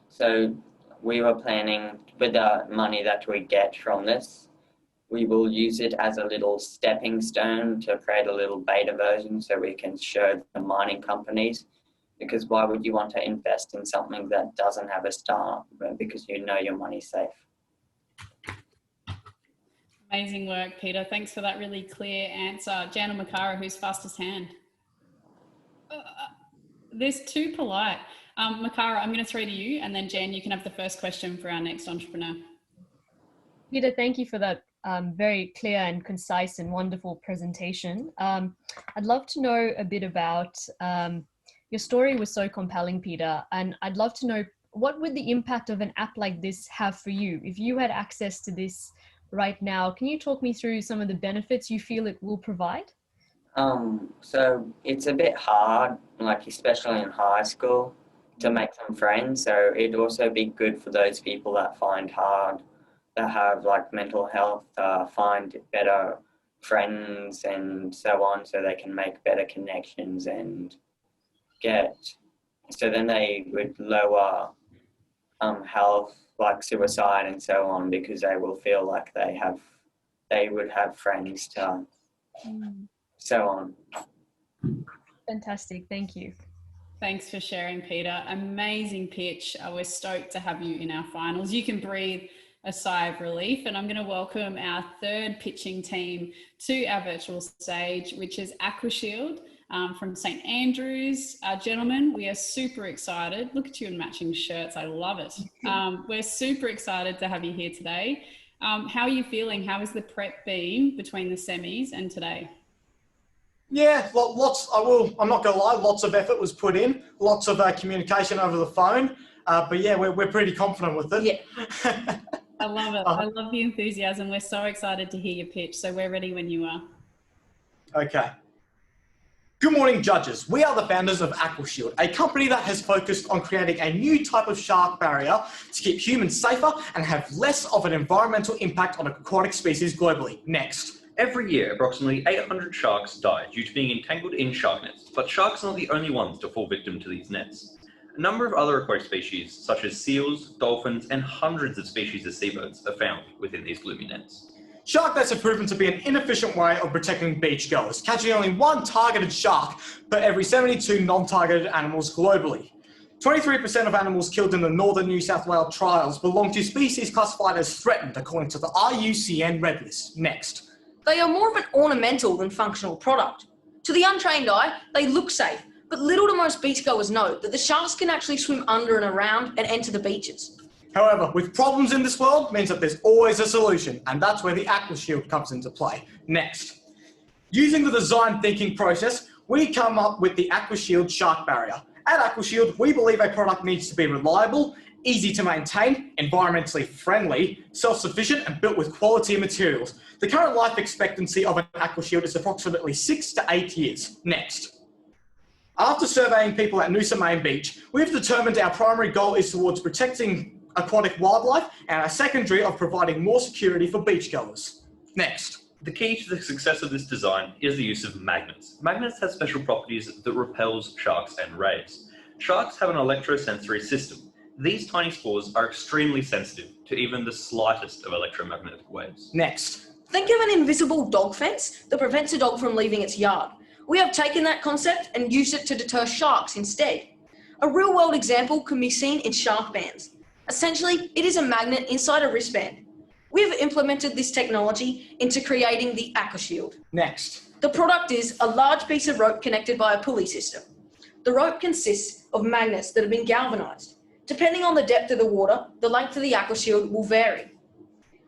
So we were planning with the money that we get from this, we will use it as a little stepping stone to create a little beta version so we can show the mining companies. Because why would you want to invest in something that doesn't have a start? Because you know your money's safe. Amazing work, Peter. Thanks for that really clear answer. Jan and Makara, who's fastest hand? There's 2 polite. Makara, I'm going to throw to you, and then Jan, you can have the first question for our next entrepreneur. Peter, thank you for that very clear and concise and wonderful presentation. I'd love to know a bit about your story was so compelling, Peter, and I'd love to know, what would the impact of an app like this have for you? If you had access to this right now, can you talk me through some of the benefits you feel it will provide? So it's a bit hard, like especially in high school, to make some friends. So it'd also be good for those people that find hard, that have like mental health, find better friends and so on, so they can make better connections and so then they would lower health, like suicide and so on, because they will feel like they would have friends to so on. Fantastic, thank you. Thanks for sharing, Peter. Amazing pitch. We're stoked to have you in our finals. You can breathe a sigh of relief, and I'm going to welcome our 3rd pitching team to our virtual stage, which is AquaShield from St. Andrews. Gentlemen, we are super excited. Look at you in matching shirts. I love it. We're super excited to have you here today. How are you feeling? How has the prep been between the semis and today? Yeah, I'm not going to lie, lots of effort was put in, lots of communication over the phone, but yeah, we're pretty confident with it. Yeah. I love it. I love the enthusiasm. We're so excited to hear your pitch, so we're ready when you are. Okay. Good morning, judges. We are the founders of AquaShield, a company that has focused on creating a new type of shark barrier to keep humans safer and have less of an environmental impact on aquatic species globally. Next. Every year, approximately 800 sharks die due to being entangled in shark nets, but sharks are not the only ones to fall victim to these nets. A number of other aquatic species, such as seals, dolphins, and hundreds of species of seabirds are found within these gloomy nets. Shark nets have proven to be an inefficient way of protecting beachgoers, catching only 1 targeted shark per every 72 non-targeted animals globally. 23% of animals killed in the northern New South Wales trials belong to species classified as threatened according to the IUCN Red List. Next. They are more of an ornamental than functional product. To the untrained eye, they look safe, but little do most beachgoers know that the sharks can actually swim under and around and enter the beaches. However, with problems in this world means that there's always a solution, and that's where the Aqua Shield comes into play. Next, using the design thinking process, we come up with the Aqua Shield Shark Barrier. At Aqua Shield, we believe a product needs to be reliable, easy to maintain, environmentally friendly, self-sufficient, and built with quality materials. The current life expectancy of an Aqua Shield is approximately 6 to 8 years. Next. After surveying people at Noosa Main Beach, we've determined our primary goal is towards protecting aquatic wildlife and our secondary of providing more security for beachgoers. Next. The key to the success of this design is the use of magnets. Magnets have special properties that repels sharks and rays. Sharks have an electrosensory system. These tiny spores are extremely sensitive to even the slightest of electromagnetic waves. Next. Think of an invisible dog fence that prevents a dog from leaving its yard. We have taken that concept and used it to deter sharks instead. A real-world example can be seen in shark bands. Essentially, it is a magnet inside a wristband. We have implemented this technology into creating the Aqua Shield. Next. The product is a large piece of rope connected by a pulley system. The rope consists of magnets that have been galvanized. Depending on the depth of the water, the length of the Aqua Shield will vary.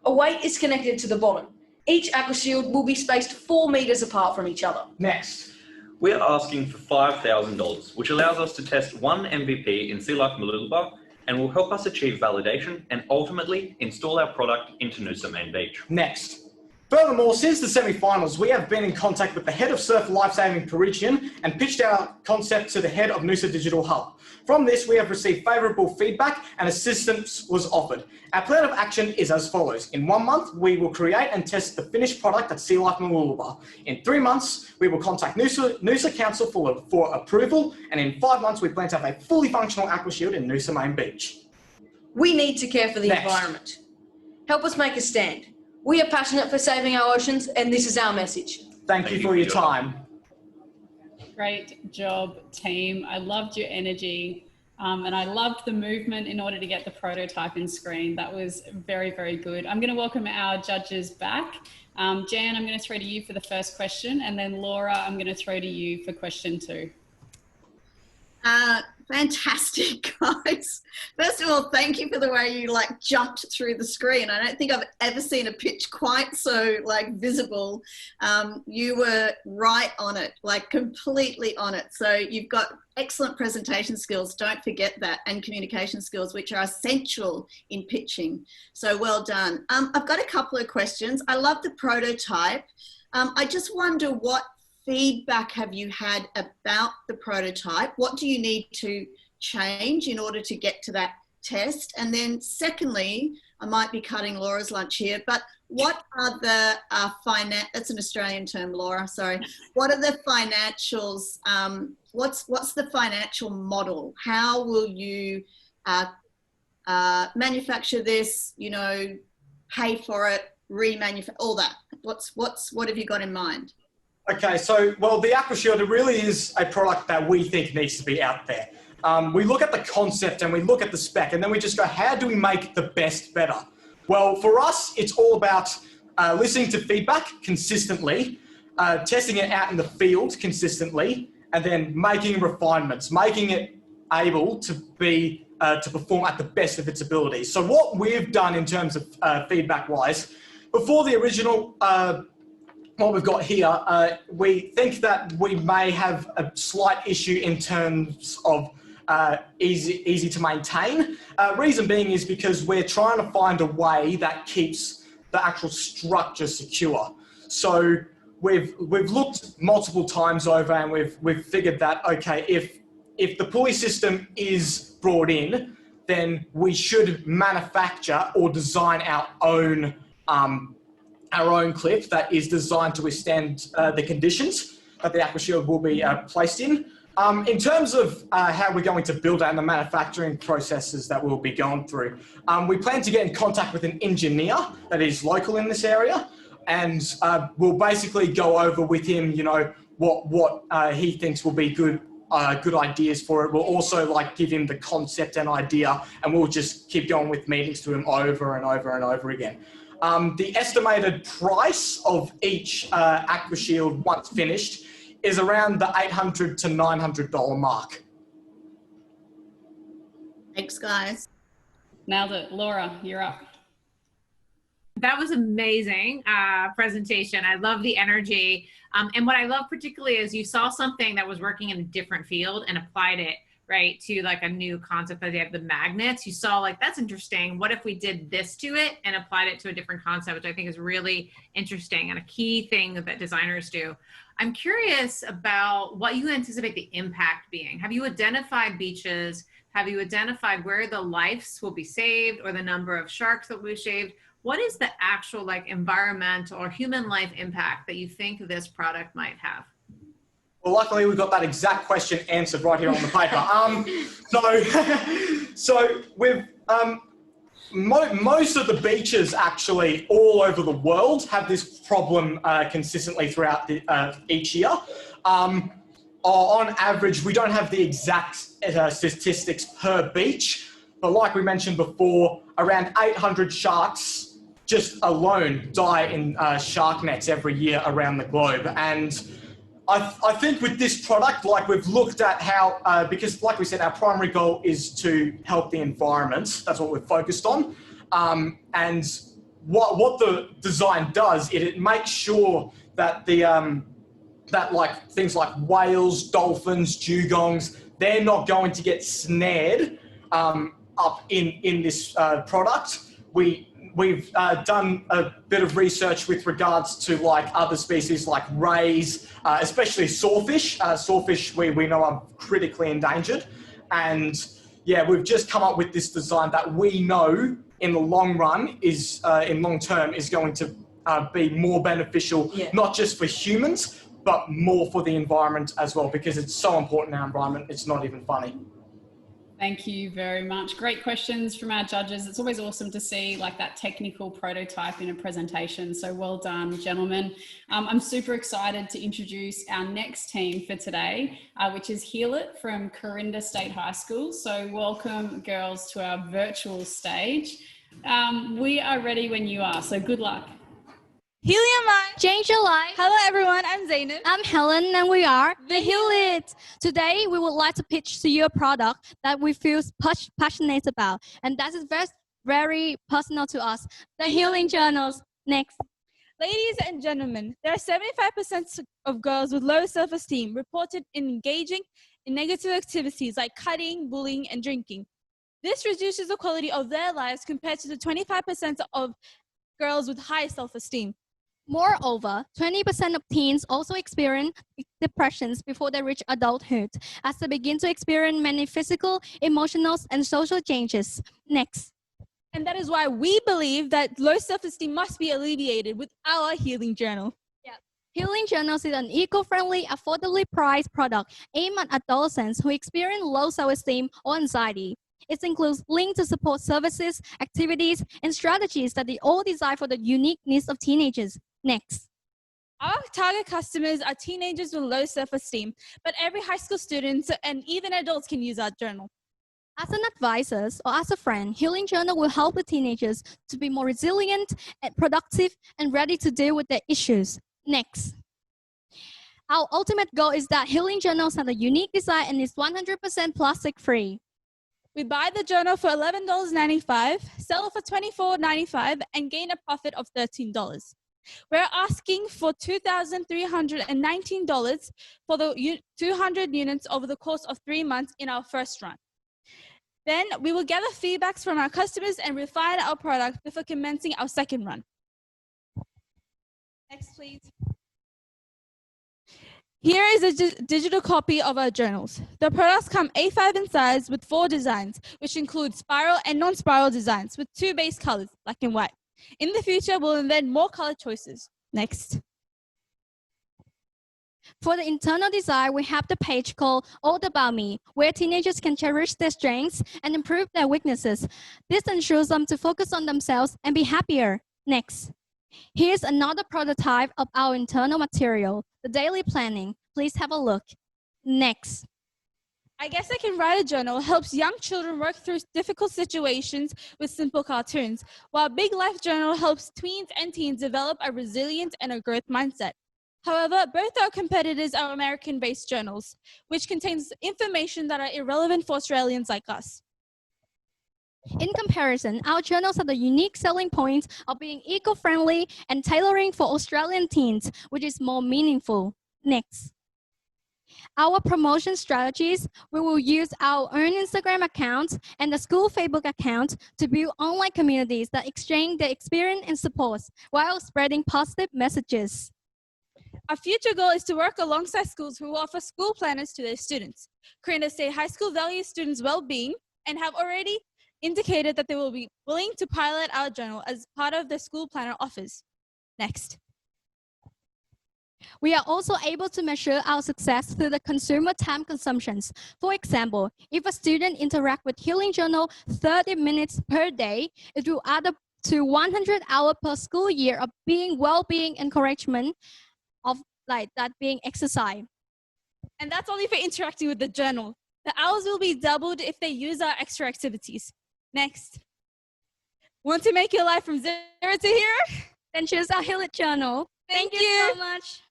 A weight is connected to the bottom. Each Aqua Shield will be spaced 4 meters apart from each other. Next. We are asking for $5,000, which allows us to test one MVP in Sea Life Mooloolaba and will help us achieve validation and ultimately install our product into Noosa Main Beach. Next. Furthermore, since the semi-finals, we have been in contact with the head of Surf Lifesaving Parisian and pitched our concept to the head of Noosa Digital Hub. From this, we have received favourable feedback and assistance was offered. Our plan of action is as follows. In 1 month, we will create and test the finished product at Sea Life Mooloolaba. In 3 months, we will contact Noosa Council for approval, and in 5 months, we plan to have a fully functional Aqua Shield in Noosa Main Beach. We need to care for the environment. Help us make a stand. We are passionate for saving our oceans, and this is our message. Thank you for your time. Great job, team. I loved your energy and I loved the movement in order to get the prototype in screen. That was very, very good. I'm going to welcome our judges back. Jan, I'm going to throw to you for the first question, and then Laura, I'm going to throw to you for question 2. Fantastic, guys. First of all, thank you for the way you jumped through the screen. I don't think I've ever seen a pitch quite so visible. You were right on it, completely on it. So you've got excellent presentation skills, don't forget that, and communication skills, which are essential in pitching. So well done. I've got a couple of questions. I love the prototype. I just wonder, what feedback have you had about the prototype? What do you need to change in order to get to that test? And then secondly, I might be cutting Laura's lunch here, but what are the that's an Australian term, Laura, sorry. What are the financials? What's the financial model? How will you manufacture this, pay for it, remanufacture, all that? What have you got in mind? Okay, so, the Aqua Shield, it really is a product that we think needs to be out there. We look at the concept and we look at the spec, and then we just go, how do we make the best better? Well, for us, it's all about listening to feedback consistently, testing it out in the field consistently, and then making refinements, making it able to be to perform at the best of its abilities. So what we've done in terms of feedback-wise, before the original what we've got here, we think that we may have a slight issue in terms of easy to maintain. Reason being is because we're trying to find a way that keeps the actual structure secure. So we've looked multiple times over, and we've figured that, okay, if the pulley system is brought in, then we should manufacture or design our own clip that is designed to withstand the conditions that the Aqua Shield will be placed in. In terms of how we're going to build out and the manufacturing processes that we'll be going through, we plan to get in contact with an engineer that is local in this area, and we'll basically go over with him, what he thinks will be good ideas for it. We'll also give him the concept and idea, and we'll just keep going with meetings to him over and over and over again. The estimated price of each Aqua Shield, once finished, is around the $800 to $900 mark. Thanks, guys. Nailed it. Laura, you're up. That was amazing presentation. I love the energy. And what I love particularly is you saw something that was working in a different field and applied it, right, to like a new concept that they have the magnets. You saw like, that's interesting. What if we did this to it and applied it to a different concept, which I think is really interesting and a key thing that designers do. I'm curious about what you anticipate the impact being. Have you identified beaches? Have you identified where the lives will be saved or the number of sharks that will be saved? What is the actual like environmental or human life impact that you think this product might have? Well, luckily we got that exact question answered right here on the paper. So with most of the beaches actually all over the world have this problem consistently throughout each year. On average, we don't have the exact statistics per beach, but like we mentioned before, around 800 sharks just alone die in shark nets every year around the globe. And I think with this product, like we've looked at how, because like we said, our primary goal is to help the environment. That's what we're focused on. And what the design does, it makes sure that that like things like whales, dolphins, dugongs, they're not going to get snared up in this product. We've done a bit of research with regards to like other species like rays, especially sawfish. Sawfish we know are critically endangered. And yeah, we've just come up with this design that we know in the long run is, in long term, is going to be more beneficial, not just for humans, but more for the environment as well, because it's so important in our environment, it's not even funny. Thank you very much. Great questions from our judges. It's always awesome to see like that technical prototype in a presentation. So well done, gentlemen. I'm super excited to introduce our next team for today, which is Heal It from Corinda State High School. So welcome, girls, to our virtual stage. We are ready when you are, so good luck. Heal your mind. Change your life. Hello everyone, I'm Zainab. I'm Helen and we are The Heal It. Today we would like to pitch to you a product that we feel passionate about, and that is very personal to us, the healing journals. Next. Ladies and gentlemen, there are 75% of girls with low self-esteem reported in engaging in negative activities like cutting, bullying, and drinking. This reduces the quality of their lives compared to the 25% of girls with high self-esteem. Moreover, 20% of teens also experience depressions before they reach adulthood, as they begin to experience many physical, emotional, and social changes. Next. And that is why we believe that low self-esteem must be alleviated with our healing journal. Healing Journals is an eco-friendly, affordably priced product aimed at adolescents who experience low self-esteem or anxiety. It includes links to support services, activities, and strategies that they all design for the unique needs of teenagers. Next. Our target customers are teenagers with low self-esteem, but every high school student and even adults can use our journal. As an advisor or as a friend, Healing Journal will help the teenagers to be more resilient, and productive, and ready to deal with their issues. Next. Our ultimate goal is that Healing Journals have a unique design and is 100% plastic-free. We buy the journal for $11.95, sell it for $24.95, and gain a profit of $13. We're asking for $2,319 for the 200 units over the course of 3 months in our first run. Then we will gather feedbacks from our customers and refine our product before commencing our second run. Next, please. Here is a digital copy of our journals. The products come A5 in size with 4 designs, which include spiral and non-spiral designs with 2 base colors, black and white. In the future, we'll invent more color choices. Next. For the internal design, we have the page called All About Me, where teenagers can cherish their strengths and improve their weaknesses. This ensures them to focus on themselves and be happier. Next. Here's another prototype of our internal material, the daily planning. Please have a look. Next. I Guess I Can Write a Journal helps young children work through difficult situations with simple cartoons, while Big Life Journal helps tweens and teens develop a resilient and a growth mindset. However, both our competitors are American-based journals, which contains information that are irrelevant for Australians like us. In comparison, our journals have the unique selling point of being eco-friendly and tailoring for Australian teens, which is more meaningful. Next. Our promotion strategies, we will use our own Instagram account and the school Facebook account to build online communities that exchange their experience and support while spreading positive messages. Our future goal is to work alongside schools who offer school planners to their students. Corinda State High School values students' well-being and have already indicated that they will be willing to pilot our journal as part of the school planner offers. Next. We are also able to measure our success through the consumer time consumptions. For example, if a student interacts with Healing Journal 30 minutes per day, it will add up to 100 hours per school year of being well-being encouragement of like that being exercise. And that's only for interacting with the journal. The hours will be doubled if they use our extra activities. Next. Want to make your life from 0 to hero? Then choose our Heal It Journal. Thank you so much.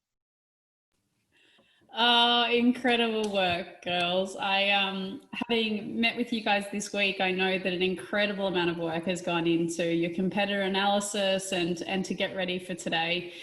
Incredible work, girls. Having met with you guys this week, I know that an incredible amount of work has gone into your competitor analysis and to get ready for today.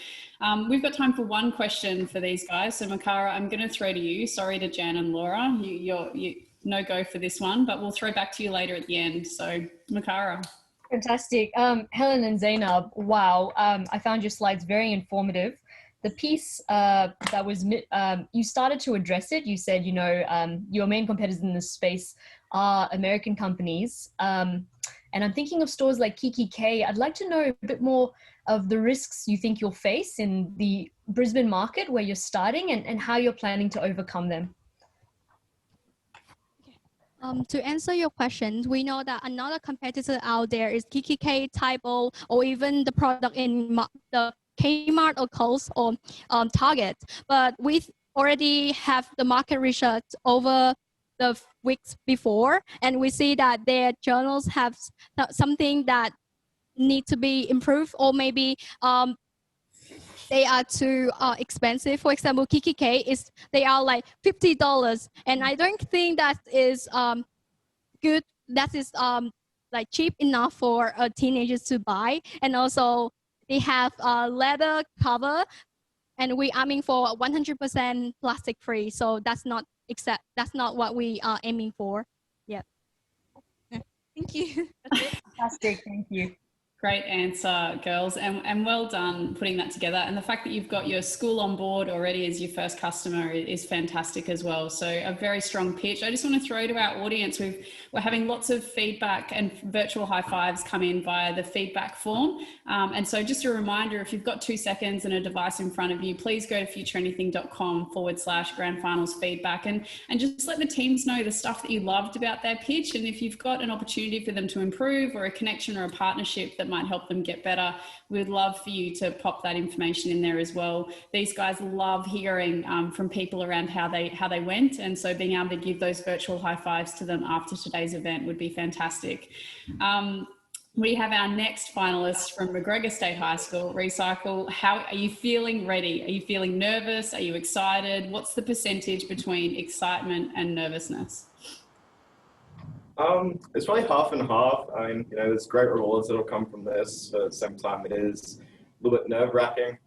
We've got time for one question for these guys. So Makara, I'm going to throw to you. Sorry to Jan and Laura, you no go for this one, but we'll throw back to you later at the end. So Makara. Fantastic. Helen and Zainab, wow. I found your slides very informative. The piece that was, you started to address it. You said, you know, your main competitors in this space are American companies. And I'm thinking of stores like Kiki K. I'd like to know a bit more of the risks you think you'll face in the Brisbane market where you're starting and how you're planning to overcome them. To answer your question, we know that another competitor out there is KKK, Typo, or even the product in the Kmart or Coles or Target. But we already have the market research over the weeks before, and we see that their journals have something that need to be improved, or maybe they are too expensive. For example, KKK they are like $50, and I don't think that is good. That is like cheap enough for teenagers to buy. And also they have a leather cover, and we aiming for 100% plastic free. So that's not what we are aiming for. Yeah. Thank you. Fantastic. Thank you. Great answer, girls, and well done putting that together. And the fact that you've got your school on board already as your first customer is fantastic as well. So a very strong pitch. I just want to throw to our audience, we're having lots of feedback and virtual high fives come in via the feedback form. And so just a reminder, if you've got 2 seconds and a device in front of you, please go to futureanything.com/grand finals feedback and just let the teams know the stuff that you loved about their pitch. And if you've got an opportunity for them to improve, or a connection or a partnership that might help them get better, we'd love for you to pop that information in there as well. These guys love hearing from people around how they went, and so being able to give those virtual high fives to them after today's event would be fantastic. We have our next finalist from McGregor State High School, Recycle. How are you feeling ready? Are you feeling nervous? Are you excited? What's the percentage between excitement and nervousness? It's probably half and half. I mean, you know, there's great rewards that'll come from this, but at the same time, it is a little bit nerve-wracking.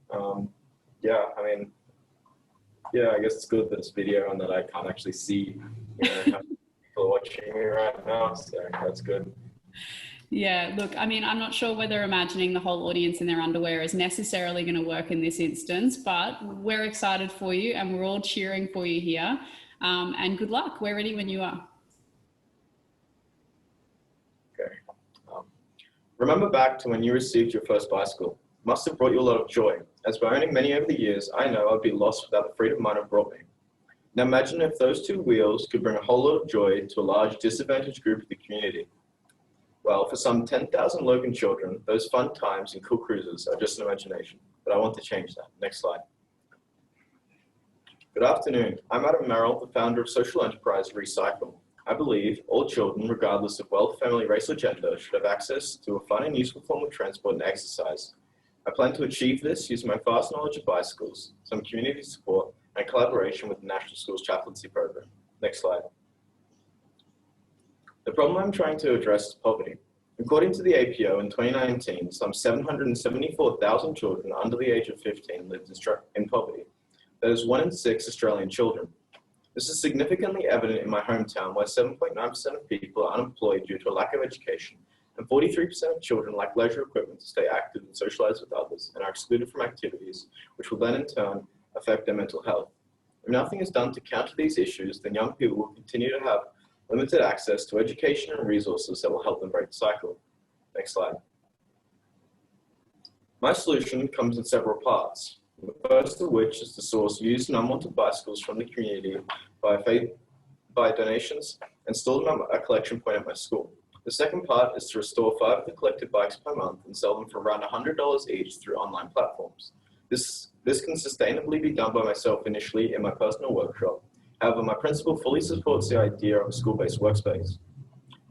Yeah, I mean, yeah, I guess it's good that it's video and that I can't actually see, you know, how people are watching me right now, so that's good. Yeah, look, I mean, I'm not sure whether imagining the whole audience in their underwear is necessarily going to work in this instance, but we're excited for you and we're all cheering for you here. And good luck. We're ready when you are. Remember back to when you received your first bicycle. It must have brought you a lot of joy, as by owning many over the years, I know I'd be lost without the freedom mine have brought me. Now imagine if those two wheels could bring a whole lot of joy to a large disadvantaged group of the community. Well, for some 10,000 Logan children, those fun times and cool cruises are just an imagination, but I want to change that. Next slide. Good afternoon. I'm Adam Merrill, the founder of social enterprise Recycle. I believe all children, regardless of wealth, family, race, or gender, should have access to a fun and useful form of transport and exercise. I plan to achieve this using my vast knowledge of bicycles, some community support, and collaboration with the National Schools Chaplaincy Program. Next slide. The problem I'm trying to address is poverty. According to the APO, in 2019, some 774,000 children under the age of 15 lived in poverty. That is 1 in 6 Australian children. This is significantly evident in my hometown, where 7.9% of people are unemployed due to a lack of education, and 43% of children lack leisure equipment to stay active and socialize with others, and are excluded from activities, which will then in turn affect their mental health. If nothing is done to counter these issues, then young people will continue to have limited access to education and resources that will help them break the cycle. Next slide. My solution comes in several parts, the first of which is to source used and unwanted bicycles from the community by donations and store them at a collection point at my school. The second part is to restore 5 of the collected bikes per month and sell them for around $100 each through online platforms. This can sustainably be done by myself initially in my personal workshop. However, my principal fully supports the idea of a school-based workspace.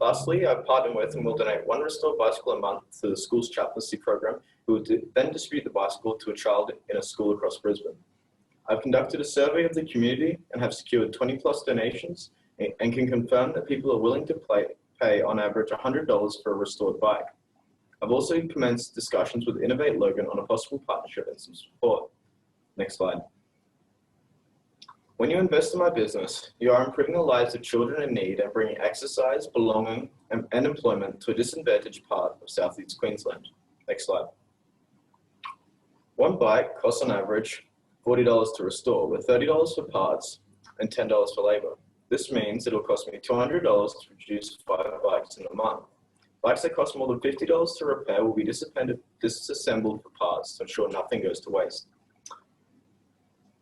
Lastly, I've partnered with and will donate 1 restored bicycle a month to the school's chaplaincy program, who will then distribute the bicycle to a child in a school across Brisbane. I've conducted a survey of the community and have secured 20+ donations and can confirm that people are willing to pay on average $100 for a restored bike. I've also commenced discussions with Innovate Logan on a possible partnership and some support. Next slide. When you invest in my business, you are improving the lives of children in need and bringing exercise, belonging, and employment to a disadvantaged part of Southeast Queensland. Next slide. 1 bike costs on average $40 to restore, with $30 for parts and $10 for labor. This means it'll cost me $200 to produce 5 bikes in a month. Bikes that cost more than $50 to repair will be disassembled for parts to ensure nothing goes to waste.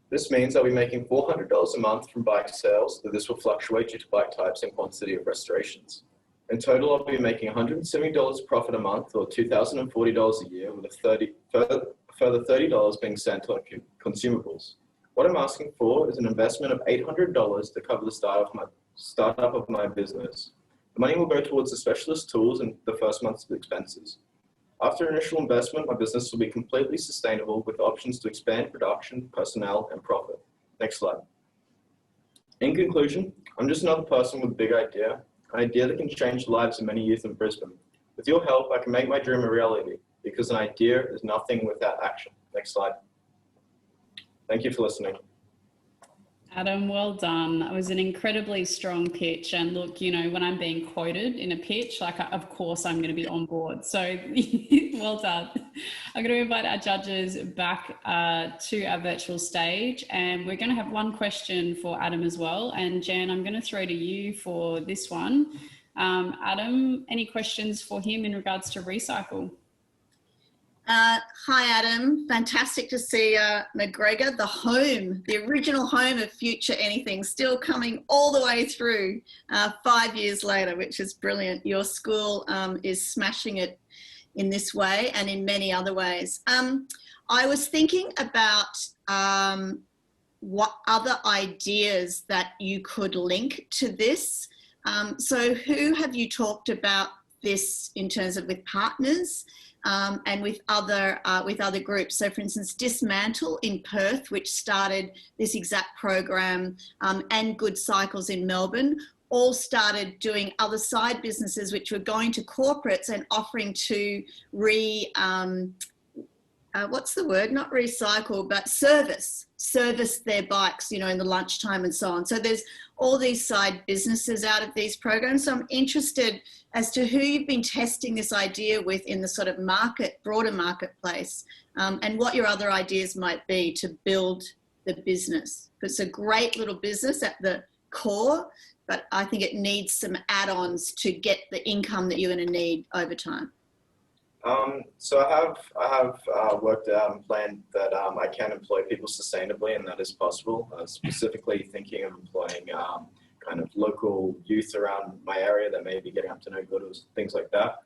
This means I'll be making $400 a month from bike sales, though this will fluctuate due to bike types and quantity of restorations. In total, I'll be making $170 profit a month, or $2,040 a year, with a further $30 being sent on consumables. What I'm asking for is an investment of $800 to cover the startup of my business. The money will go towards the specialist tools and the first month's expenses. After initial investment, my business will be completely sustainable with options to expand production, personnel, and profit. Next slide. In conclusion, I'm just another person with a big idea, an idea that can change the lives of many youth in Brisbane. With your help, I can make my dream a reality, because an idea is nothing without action. Next slide. Thank you for listening. Adam, well done. That was an incredibly strong pitch. And look, you know, when I'm being quoted in a pitch, like, of course, I'm going to be on board. So well done. I'm going to invite our judges back to our virtual stage. And we're going to have one question for Adam as well. And Jan, I'm going to throw to you for this one. Adam, any questions for him in regards to recycle? Hi, Adam. Fantastic to see McGregor, the home, the original home of Future Anything, still coming all the way through 5 years later, which is brilliant. Your school is smashing it in this way and in many other ways. I was thinking about what other ideas that you could link to this. So who have you talked about this in terms of with partners? And with other groups. So for instance, Dismantle in Perth, which started this exact program, and Good Cycles in Melbourne, all started doing other side businesses which were going to corporates and offering to what's the word? Not recycle, but service their bikes, you know, in the lunchtime and so on. So there's all these side businesses out of these programs. So I'm interested as to who you've been testing this idea with in the sort of broader marketplace, and what your other ideas might be to build the business. It's a great little business at the core, but I think it needs some add-ons to get the income that you're going to need over time. So I have worked out and planned that I can employ people sustainably, and that is possible. Specifically thinking of employing kind of local youth around my area that may be getting up to no good or things like that.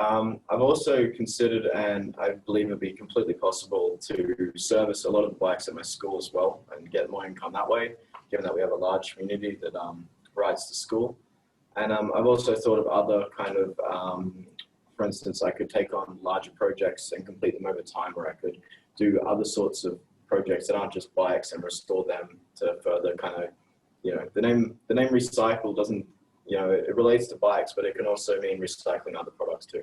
I've also considered, and I believe it would be completely possible, to service a lot of the bikes at my school as well and get more income that way, given that we have a large community that rides to school. And I've also thought of other kind of for instance, I could take on larger projects and complete them over time, or I could do other sorts of projects that aren't just bikes and restore them to further kind of, you know, the name recycle doesn't You know, it relates to bikes, but it can also mean recycling other products too.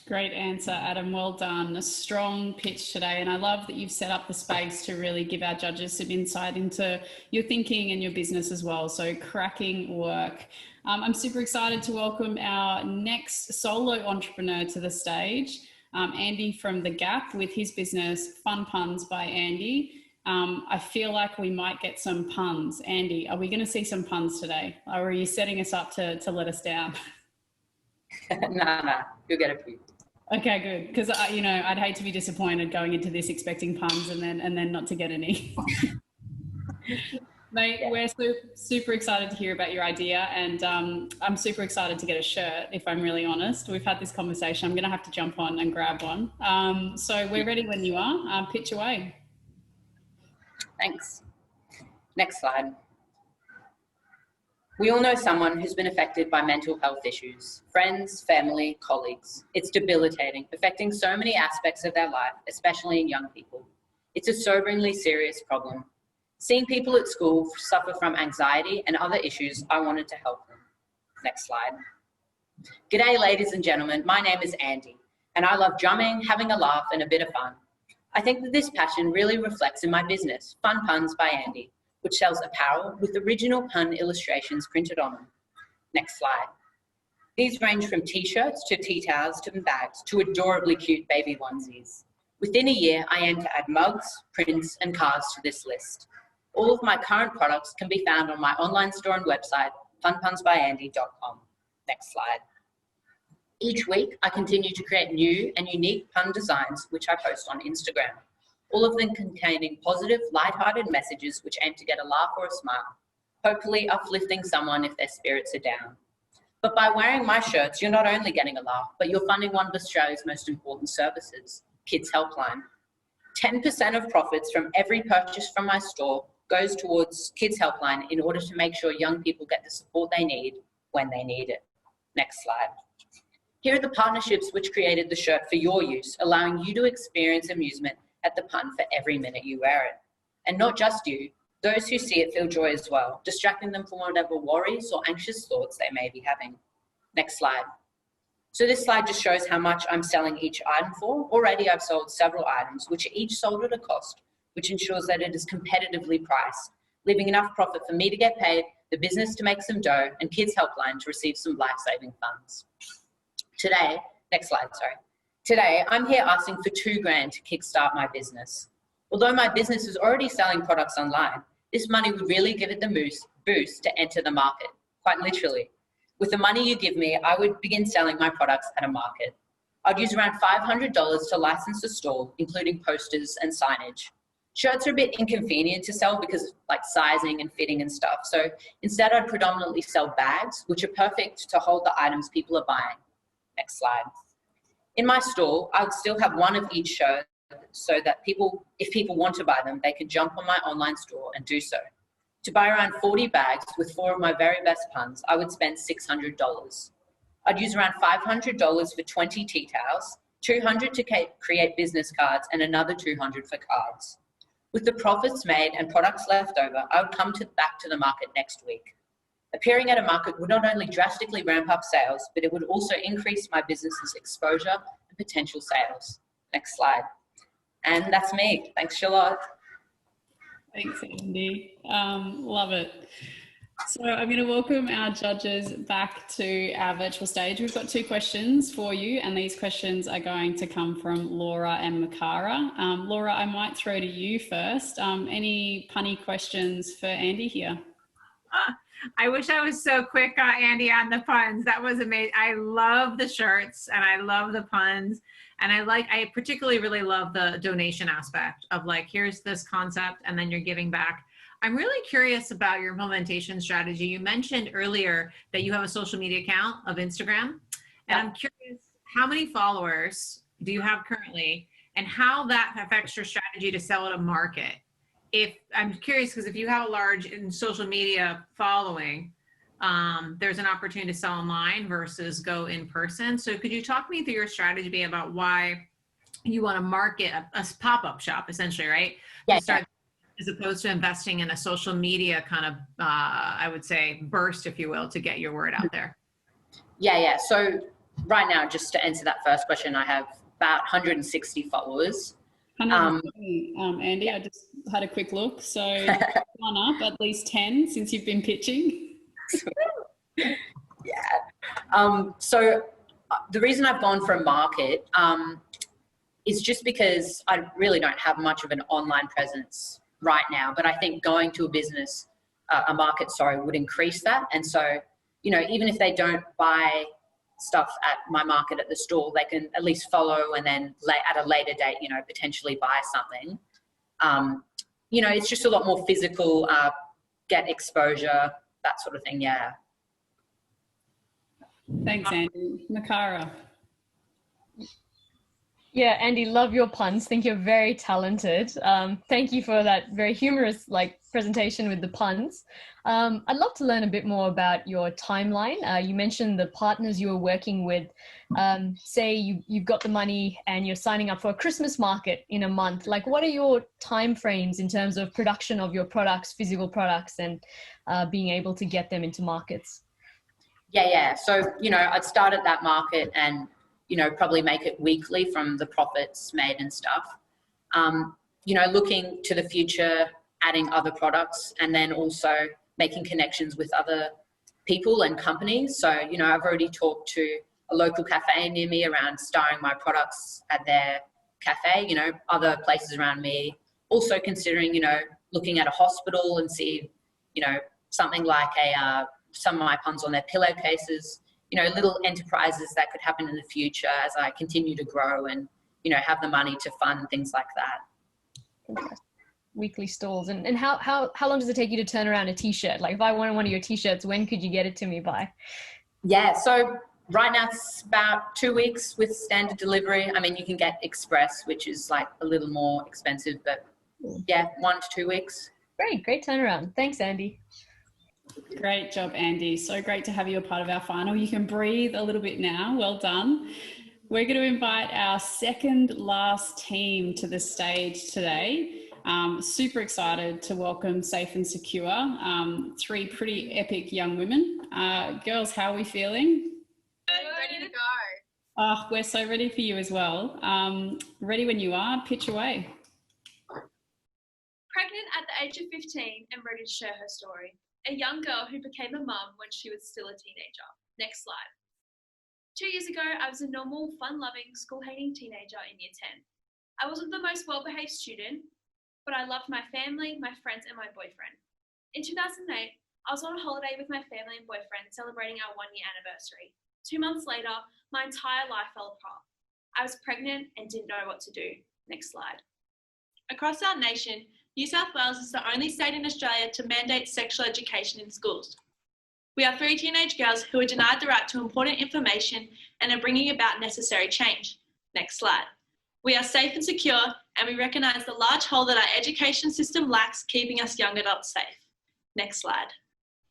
Great answer, Adam. Well done. A strong pitch today. And I love that you've set up the space to really give our judges some insight into your thinking and your business as well. So cracking work. I'm super excited to welcome our next solo entrepreneur to the stage, Andy from The Gap with his business, Fun Puns by Andy. I feel like we might get some puns. Andy, are we going to see some puns today? Or are you setting us up to let us down? No, you'll get a few. Okay, good. Because I'd hate to be disappointed going into this expecting puns and then not to get any. Mate, we're super excited to hear about your idea, and I'm super excited to get a shirt, if I'm really honest. We've had this conversation. I'm going to have to jump on and grab one. So we're ready when you are. Pitch away. Thanks. Next slide. We all know someone who's been affected by mental health issues. Friends, family, colleagues. It's debilitating, affecting so many aspects of their life, especially in young people. It's a soberingly serious problem. Seeing people at school suffer from anxiety and other issues, I wanted to help them. Next slide. G'day, ladies and gentlemen. My name is Andy, and I love drumming, having a laugh, and a bit of fun. I think that this passion really reflects in my business, Fun Puns by Andy, which sells apparel with original pun illustrations printed on them. Next slide. These range from t-shirts to tea towels to bags to adorably cute baby onesies. Within a year, I aim to add mugs, prints, and cards to this list. All of my current products can be found on my online store and website, funpunsbyandy.com. Next slide. Each week, I continue to create new and unique pun designs, which I post on Instagram. All of them containing positive, light-hearted messages which aim to get a laugh or a smile, hopefully uplifting someone if their spirits are down. But by wearing my shirts, you're not only getting a laugh, but you're funding one of Australia's most important services, Kids Helpline. 10% of profits from every purchase from my store goes towards Kids Helpline in order to make sure young people get the support they need when they need it. Next slide. Here are the partnerships which created the shirt for your use, allowing you to experience amusement at the pun for every minute you wear it. And not just you, those who see it feel joy as well, distracting them from whatever worries or anxious thoughts they may be having. Next slide. So this slide just shows how much I'm selling each item for. Already I've sold several items, which are each sold at a cost, which ensures that it is competitively priced, leaving enough profit for me to get paid, the business to make some dough, and Kids Helpline to receive some life-saving funds. Today, next slide, sorry. Today, I'm here asking for $2,000 to kickstart my business. Although my business is already selling products online, this money would really give it the boost to enter the market, quite literally. With the money you give me, I would begin selling my products at a market. I'd use around $500 to license a store, including posters and signage. Shirts are a bit inconvenient to sell because of like sizing and fitting and stuff. So instead, I'd predominantly sell bags, which are perfect to hold the items people are buying. Next slide. In my store, I would still have one of each shirt so that if people want to buy them, they can jump on my online store and do so. To buy around 40 bags with 4 of my very best puns, I would spend $600. I'd use around $500 for 20 tea towels, $200 to create business cards, and another $200 for cards. With the profits made and products left over, I would come back to the market next week. Appearing at a market would not only drastically ramp up sales, but it would also increase my business's exposure and potential sales. Next slide. And that's me. Thanks, Charlotte. Thanks, Andy. Love it. So I'm going to welcome our judges back to our virtual stage. We've got 2 questions for you, and these questions are going to come from Laura and Makara. Laura, I might throw to you first. Any punny questions for Andy here? I wish I was so quick, Andy, on the puns. That was amazing. I love the shirts and I love the puns. And I particularly really love the donation aspect of like, here's this concept and then you're giving back. I'm really curious about your implementation strategy. You mentioned earlier that you have a social media account of Instagram. And I'm curious, how many followers do you have currently and how that affects your strategy to sell at a market? I'm curious, because if you have a large social media following, there's an opportunity to sell online versus go in person. So could you talk me through your strategy about why you want to market a pop-up shop, essentially, right? Yeah. To start as opposed to investing in a social media kind of, I would say, burst, if you will, to get your word out there? Yeah. So right now, just to answer that first question, I have about 160 followers. Andy, I just had a quick look. So gone up at least 10 since you've been pitching. So the reason I've gone for a market is just because I really don't have much of an online presence right now, but I think going to a market, would increase that. And so, even if they don't buy stuff at my market at the stall, they can at least follow and then at a later date, potentially buy something. It's just a lot more physical, get exposure, that sort of thing. Yeah. Thanks, Andy. Makara. Yeah, Andy, love your puns. Think you're very talented. Thank you for that very humorous presentation with the puns. I'd love to learn a bit more about your timeline. You mentioned the partners you were working with. Say you've got the money and you're signing up for a Christmas market in a month. What are your time frames in terms of production of your products, physical products, and being able to get them into markets? Yeah. So, I'd start at that market and probably make it weekly from the profits made and stuff. Looking to the future, adding other products, and then also making connections with other people and companies. So, I've already talked to a local cafe near me around starring my products at their cafe, other places around me. Also considering, looking at a hospital and see, something like some of my puns on their pillowcases, little enterprises that could happen in the future as I continue to grow and, have the money to fund things like that. Weekly stalls. And how long does it take you to turn around a t-shirt? If I wanted one of your t-shirts, when could you get it to me by? Yeah, so right now it's about 2 weeks with standard delivery. I mean, you can get express, which is a little more expensive, but yeah, 1 to 2 weeks. Great turnaround. Thanks, Andy. Great job, Andy. So great to have you a part of our final. You can breathe a little bit now. Well done. We're going to invite our second last team to the stage today. Super excited to welcome Safe and Secure, 3 pretty epic young women. Girls, how are we feeling? Ready to go. We're so ready for you as well. Ready when you are. Pitch away. Pregnant at the age of 15 and ready to share her story. A young girl who became a mum when she was still a teenager. Next slide. 2 years ago, I was a normal, fun-loving, school-hating teenager in year 10. I wasn't the most well-behaved student, but I loved my family, my friends, and my boyfriend. In 2008, I was on a holiday with my family and boyfriend celebrating our 1-year anniversary. 2 months later, my entire life fell apart. I was pregnant and didn't know what to do. Next slide. Across our nation, New South Wales is the only state in Australia to mandate sexual education in schools. We are 3 teenage girls who are denied the right to important information and are bringing about necessary change. Next slide. We are safe and secure, and we recognise the large hole that our education system lacks, keeping us young adults safe. Next slide.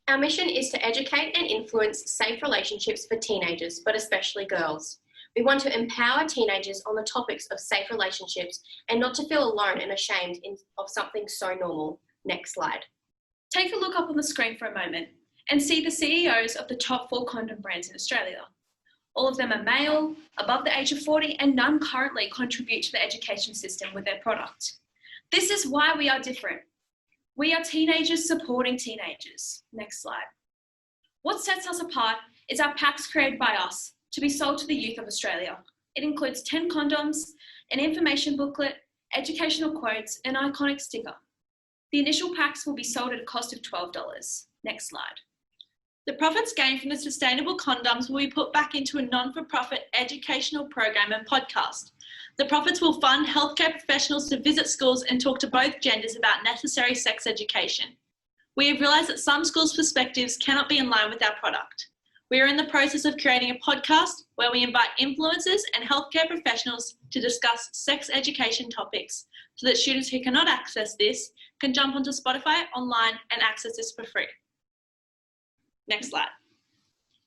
Our mission is to educate and influence safe relationships for teenagers, but especially girls. We want to empower teenagers on the topics of safe relationships and not to feel alone and ashamed of something so normal. Next slide. Take a look up on the screen for a moment and see the CEOs of the top 4 condom brands in Australia. All of them are male, above the age of 40, and none currently contribute to the education system with their product. This is why we are different. We are teenagers supporting teenagers. Next slide. What sets us apart is our packs created by us to be sold to the youth of Australia. It includes 10 condoms, an information booklet, educational quotes, and an iconic sticker. The initial packs will be sold at a cost of $12. Next slide. The profits gained from the sustainable condoms will be put back into a non-for-profit educational program and podcast. The profits will fund healthcare professionals to visit schools and talk to both genders about necessary sex education. We have realised that some schools' perspectives cannot be in line with our product. We are in the process of creating a podcast where we invite influencers and healthcare professionals to discuss sex education topics so that students who cannot access this can jump onto Spotify online and access this for free. Next slide.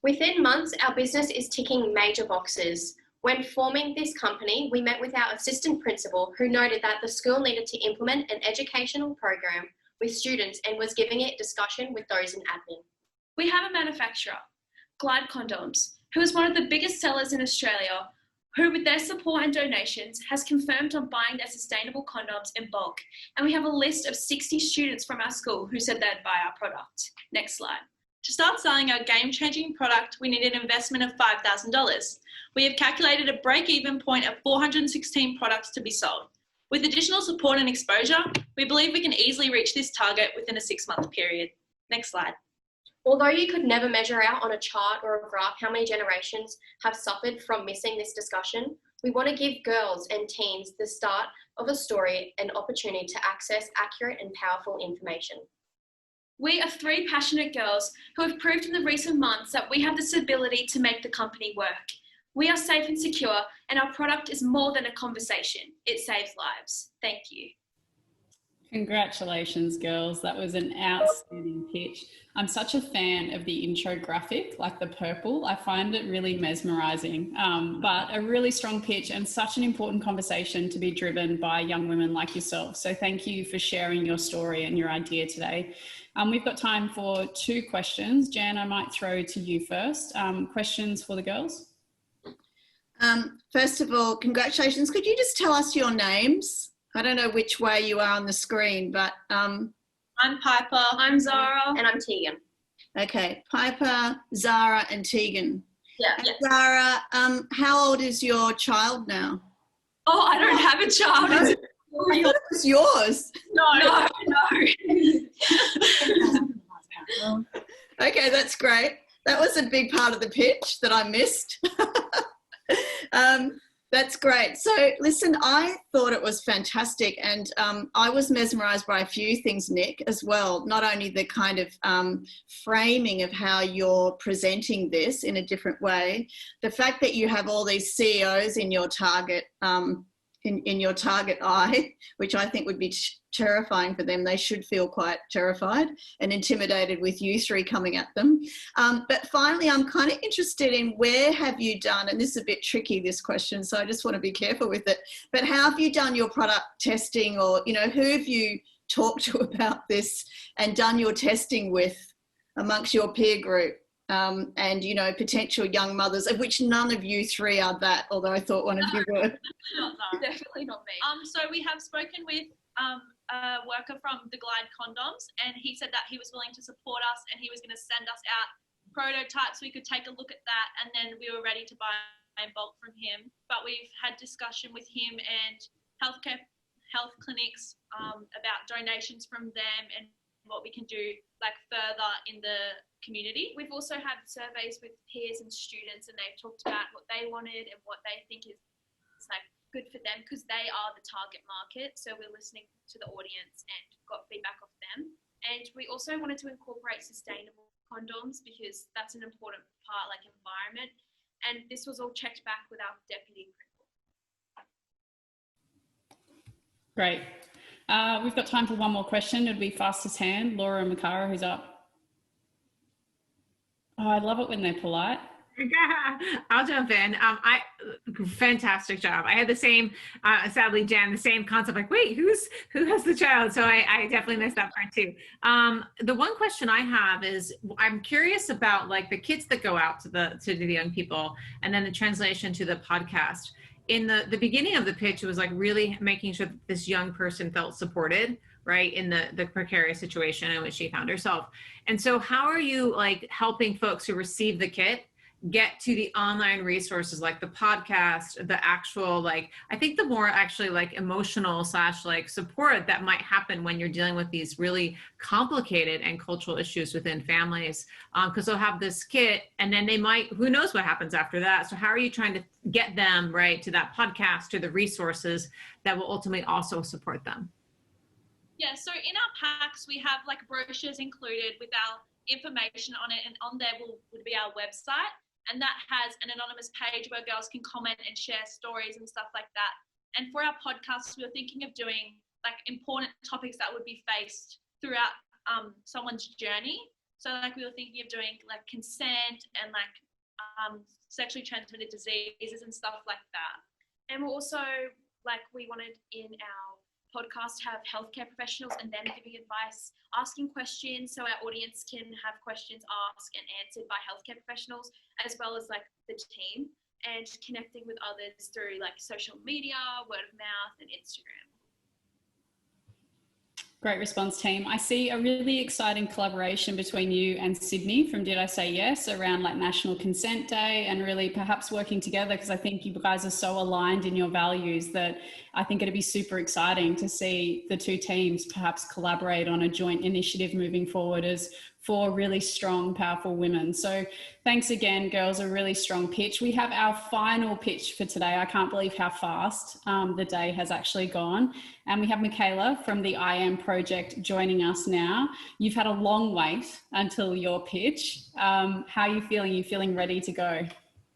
Within months, our business is ticking major boxes. When forming this company, we met with our assistant principal who noted that the school needed to implement an educational program with students and was giving it discussion with those in admin. We have a manufacturer, Glide Condoms, who is one of the biggest sellers in Australia, who with their support and donations has confirmed on buying their sustainable condoms in bulk. And we have a list of 60 students from our school who said they'd buy our product. Next slide. To start selling our game-changing product, we need an investment of $5,000. We have calculated a break-even point of 416 products to be sold. With additional support and exposure, we believe we can easily reach this target within a 6-month period. Next slide. Although you could never measure out on a chart or a graph how many generations have suffered from missing this discussion, we want to give girls and teens the start of a story and opportunity to access accurate and powerful information. We are 3 passionate girls who have proved in the recent months that we have this ability to make the company work. We are safe and secure, and our product is more than a conversation. It saves lives. Thank you. Congratulations, girls. That was an outstanding pitch. I'm such a fan of the intro graphic, like the purple. I find it really mesmerizing, but a really strong pitch and such an important conversation to be driven by young women like yourself. So thank you for sharing your story and your idea today. We've got time for 2 questions. Jan, I might throw to you first. Questions for the girls? First of all, congratulations. Could you just tell us your names? I don't know which way you are on the screen, but... I'm Piper. I'm Zara. And I'm Tegan. Okay, Piper, Zara and Tegan. Yeah. And Zara, how old is your child now? Oh, I don't have a child. I thought it was yours. No. Okay, that's great. That was a big part of the pitch that I missed. That's great. So listen, I thought it was fantastic, and I was mesmerized by a few things, Nick, as well. Not only the kind of framing of how you're presenting this in a different way, the fact that you have all these CEOs in your target in your target eye, which I think would be terrifying for them. They should feel quite terrified and intimidated with you 3 coming at them. But finally, I'm kind of interested in where have you done, and this is a bit tricky, this question, so I just want to be careful with it, but how have you done your product testing, or, you know, who have you talked to about this and done your testing with amongst your peer group? And, you know, potential young mothers, of which none of you 3 are that, although I thought one of you were. No, definitely not me. So we have spoken with a worker from the Glide Condoms, and he said that he was willing to support us and he was going to send us out prototypes. We could take a look at that, and then we were ready to buy in bulk from him. But we've had discussion with him and health clinics about donations from them and what we can do like further in the community. We've also had surveys with peers and students, and they've talked about what they wanted and what they think is like good for them, because they are the target market. So we're listening to the audience and got feedback off them. And we also wanted to incorporate sustainable condoms, because that's an important part, like environment. And this was all checked back with our deputy principal. Great. We've got time for one more question. It'll be fastest hand. Laura and Makara, who's up? Oh, I love it when they're polite. I'll jump in. Fantastic job. I had the same, sadly, Jan, the same concept, like, wait, who has the child? So I definitely missed that part too. The one question I have is, I'm curious about like the kits that go out to the young people, and then the translation to the podcast. In the beginning of the pitch, it was like really making sure that this young person felt supported, right, in the precarious situation in which she found herself. And so how are you like helping folks who receive the kit get to the online resources like the podcast, the actual, like, I think the more actually like emotional / like support that might happen when you're dealing with these really complicated and cultural issues within families, because they'll have this kit and then they might, who knows what happens after that. So how are you trying to get them right to that podcast, to the resources that will ultimately also support them? Yeah, so in our packs, we have like brochures included with our information on it, and on there would be our website. And that has an anonymous page where girls can comment and share stories and stuff like that. And for our podcast, we were thinking of doing like important topics that would be faced throughout someone's journey. So like we were thinking of doing like consent and like sexually transmitted diseases and stuff like that. And we're also, like, we wanted in our podcast to have healthcare professionals and them giving advice, asking questions so our audience can have questions asked and answered by healthcare professionals, as well as like the team, and connecting with others through like social media, word of mouth, and Instagram. Great response, team. I see a really exciting collaboration between you and Sydney from Did I Say Yes around like National Consent Day, and really perhaps working together, because I think you guys are so aligned in your values that I think it'd be super exciting to see the two teams perhaps collaborate on a joint initiative moving forward as 4 really strong, powerful women. So thanks again, girls, a really strong pitch. We have our final pitch for today. I can't believe how fast the day has actually gone. And we have Michaela from the I Am Project joining us now. You've had a long wait until your pitch. How are you feeling? Are you feeling ready to go?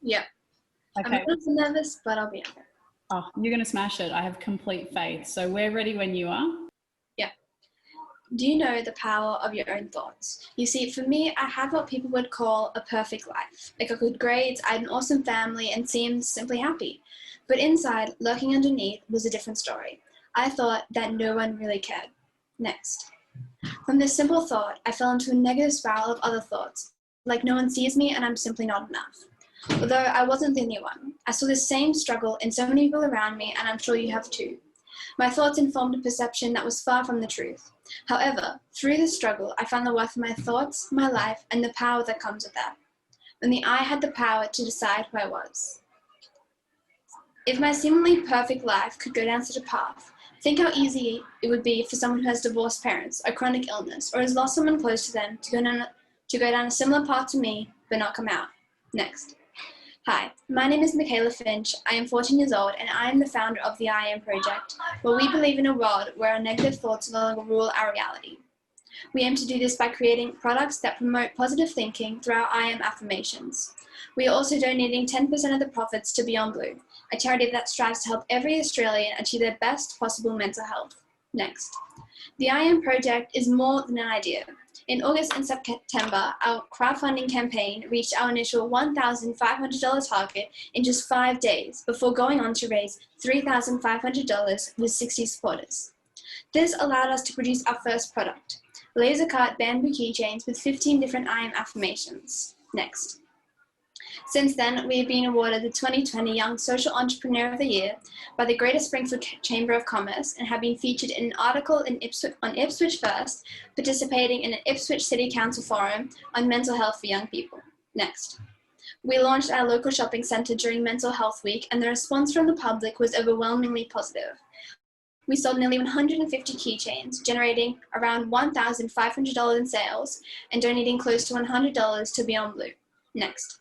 Yeah. Okay. I'm a little nervous, but I'll be okay. Oh, you're going to smash it. I have complete faith. So we're ready when you are. Yeah. Do you know the power of your own thoughts? You see, for me, I had what people would call a perfect life. I got good grades, I had an awesome family, and seemed simply happy. But inside, lurking underneath, was a different story. I thought that no one really cared. Next. From this simple thought, I fell into a negative spiral of other thoughts, like no one sees me and I'm simply not enough. Although I wasn't the only one, I saw the same struggle in so many people around me, and I'm sure you have too. My thoughts informed a perception that was far from the truth. However, through this struggle, I found the worth of my thoughts, my life, and the power that comes with that. Only I had the power to decide who I was. If my seemingly perfect life could go down such a path, think how easy it would be for someone who has divorced parents, a chronic illness, or has lost someone close to them to go down a similar path to me, but not come out. Next. Hi, my name is Michaela Finch. I am 14 years old, and I am the founder of the I Am Project, where we believe in a world where our negative thoughts no longer rule our reality. We aim to do this by creating products that promote positive thinking through our I Am affirmations. We are also donating 10% of the profits to Beyond Blue, a charity that strives to help every Australian achieve their best possible mental health. Next. The I Am Project is more than an idea. In August and September, our crowdfunding campaign reached our initial $1,500 target in just 5 days, before going on to raise $3,500 with 60 supporters. This allowed us to produce our first product, laser cut bamboo keychains with 15 different I Am affirmations. Next. Since then, we have been awarded the 2020 Young Social Entrepreneur of the Year by the Greater Springfield Chamber of Commerce, and have been featured in an article on Ipswich First, participating in an Ipswich City Council forum on mental health for young people. Next. We launched our local shopping centre during Mental Health Week, and the response from the public was overwhelmingly positive. We sold nearly 150 keychains, generating around $1,500 in sales, and donating close to $100 to Beyond Blue. Next.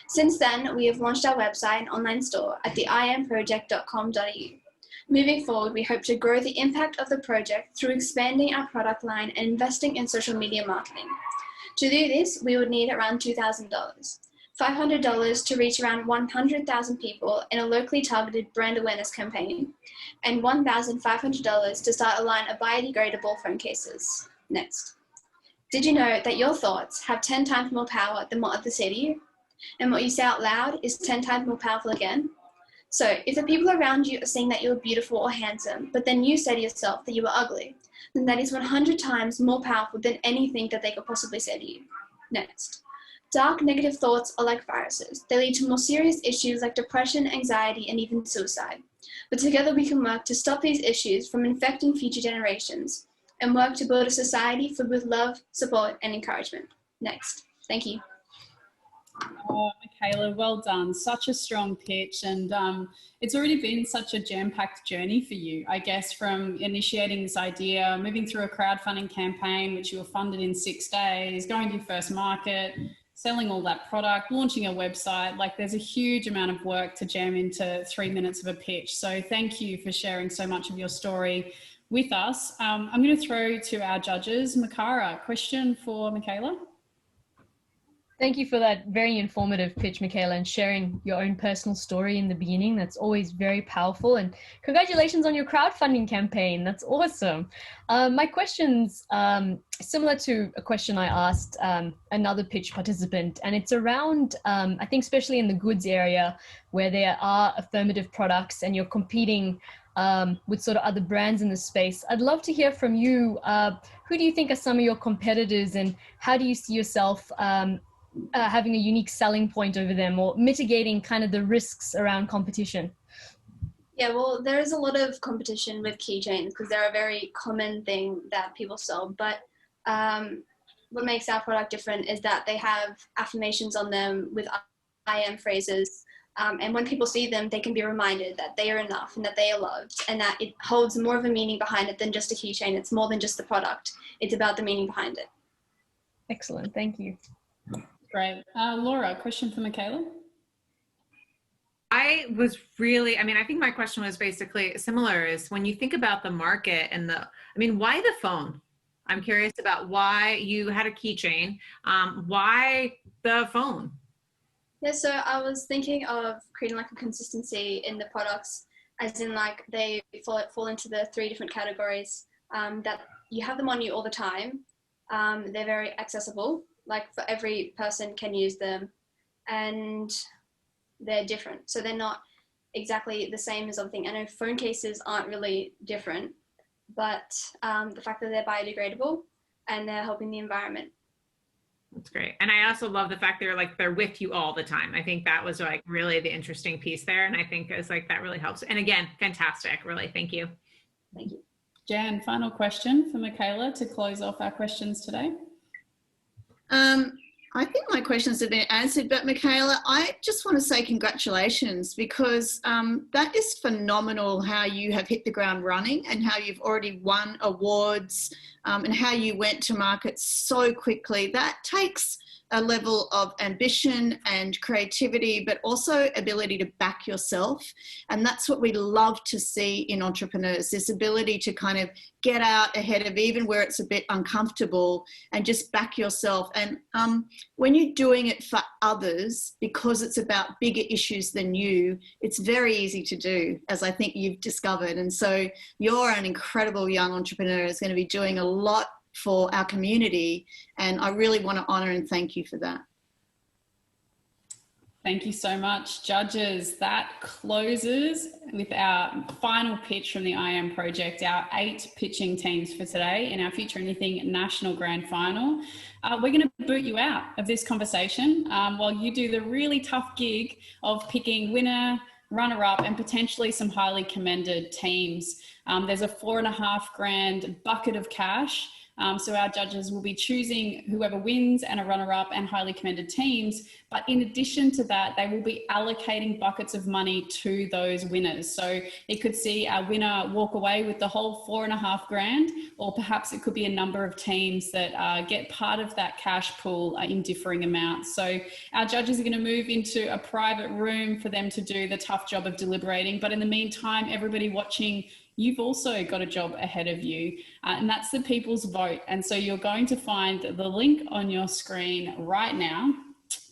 Since then, we have launched our website and online store at the iamproject.com.au. Moving forward, we hope to grow the impact of the project through expanding our product line and investing in social media marketing. To do this, we would need around $2,000, $500 to reach around 100,000 people in a locally targeted brand awareness campaign, and $1,500 to start a line of biodegradable phone cases. Next. Did you know that your thoughts have 10 times more power than what others say to you? And what you say out loud is 10 times more powerful again? So if the people around you are saying that you're beautiful or handsome, but then you say to yourself that you are ugly, then that is 100 times more powerful than anything that they could possibly say to you. Next. Dark negative thoughts are like viruses. They lead to more serious issues like depression, anxiety, and even suicide. But together we can work to stop these issues from infecting future generations, and work to build a society filled with love, support, and encouragement. Next. Thank you. Oh, Michaela, well done. Such a strong pitch, and it's already been such a jam-packed journey for you, I guess, from initiating this idea, moving through a crowdfunding campaign, which you were funded in 6 days, going to your first market, selling all that product, launching a website. Like, there's a huge amount of work to jam into 3 minutes of a pitch. So thank you for sharing so much of your story with us. I'm going to throw to our judges. Makara, question for Michaela? Thank you for that very informative pitch, Michaela, and sharing your own personal story in the beginning. That's always very powerful. And congratulations on your crowdfunding campaign. That's awesome. My question's similar to a question I asked another pitch participant, and it's around, I think, especially in the goods area where there are affirmative products and you're competing with sort of other brands in the space. I'd love to hear from you. Who do you think are some of your competitors, and how do you see yourself having a unique selling point over them, or mitigating kind of the risks around competition? Yeah, well, there is a lot of competition with keychains because they're a very common thing that people sell. But what makes our product different is that they have affirmations on them with I am phrases. And when people see them, they can be reminded that they are enough and that they are loved, and that it holds more of a meaning behind it than just a keychain. It's more than just the product. It's about the meaning behind it. Excellent. Thank you. Great. Laura, question for Michaela? I think my question was basically similar, is when you think about the market and why the phone? I'm curious about why you had a keychain. Why the phone? Yeah, so I was thinking of creating like a consistency in the products, as in like they fall into the 3 different categories, that you have them on you all the time. They're very accessible, like for every person can use them, and they're different. So they're not exactly the same as other things. I know phone cases aren't really different, but the fact that they're biodegradable and they're helping the environment. That's great. And I also love the fact they're with you all the time. I think that was like really the interesting piece there. And I think it's like that really helps. And again, fantastic. Really. Thank you. Thank you. Jan, final question for Michaela to close off our questions today. I think my questions have been answered, but Michaela, I just want to say congratulations, because that is phenomenal how you have hit the ground running and how you've already won awards, and how you went to market so quickly. That takes a level of ambition and creativity, but also ability to back yourself. And that's what we love to see in entrepreneurs, this ability to kind of get out ahead of even where it's a bit uncomfortable and just back yourself. And when you're doing it for others, because it's about bigger issues than you, it's very easy to do, as I think you've discovered. And so you're an incredible young entrepreneur who's going to be doing a lot for our community, and I really want to honour and thank you for that. Thank you so much, judges. That closes with our final pitch from the I Am Project, our 8 pitching teams for today in our Future Anything National Grand Final. We're going to boot you out of this conversation while you do the really tough gig of picking winner, runner-up, and potentially some highly commended teams. There's a $4,500 bucket of cash. So our judges will be choosing whoever wins and a runner-up and highly commended teams. But in addition to that, they will be allocating buckets of money to those winners. So it could see our winner walk away with the whole $4,500, or perhaps it could be a number of teams that get part of that cash pool in differing amounts. So our judges are going to move into a private room for them to do the tough job of deliberating. But in the meantime, everybody watching, you've also got a job ahead of you, and that's the people's vote. And so you're going to find the link on your screen right now,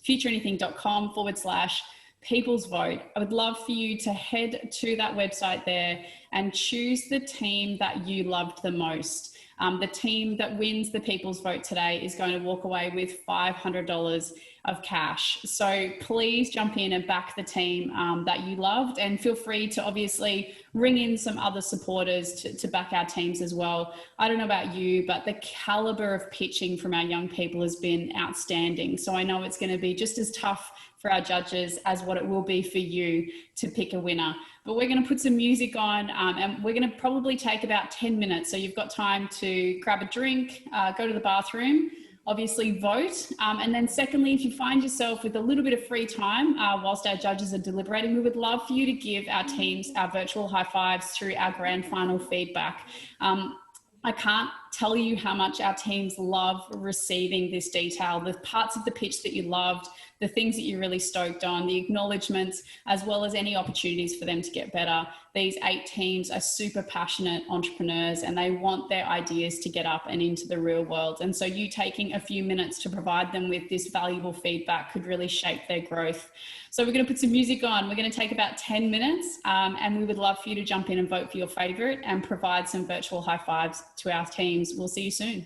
futureanything.com/people's vote. I would love for you to head to that website there and choose the team that you loved the most. The team that wins the people's vote today is going to walk away with $500 of cash. So please jump in and back the team that you loved, and feel free to obviously ring in some other supporters to back our teams as well. I don't know about you, but the caliber of pitching from our young people has been outstanding. So I know it's going to be just as tough for our judges as what it will be for you to pick a winner. But we're going to put some music on, and we're going to probably take about 10 minutes. So you've got time to grab a drink, go to the bathroom, obviously vote. And then secondly, if you find yourself with a little bit of free time whilst our judges are deliberating, we would love for you to give our teams our virtual high fives through our grand final feedback. I can't tell you how much our teams love receiving this detail, the parts of the pitch that you loved, the things that you're really stoked on, the acknowledgements, as well as any opportunities for them to get better. These 8 teams are super passionate entrepreneurs and they want their ideas to get up and into the real world. And so you taking a few minutes to provide them with this valuable feedback could really shape their growth. So we're going to put some music on. We're going to take about 10 minutes and we would love for you to jump in and vote for your favorite and provide some virtual high fives to our teams. We'll see you soon.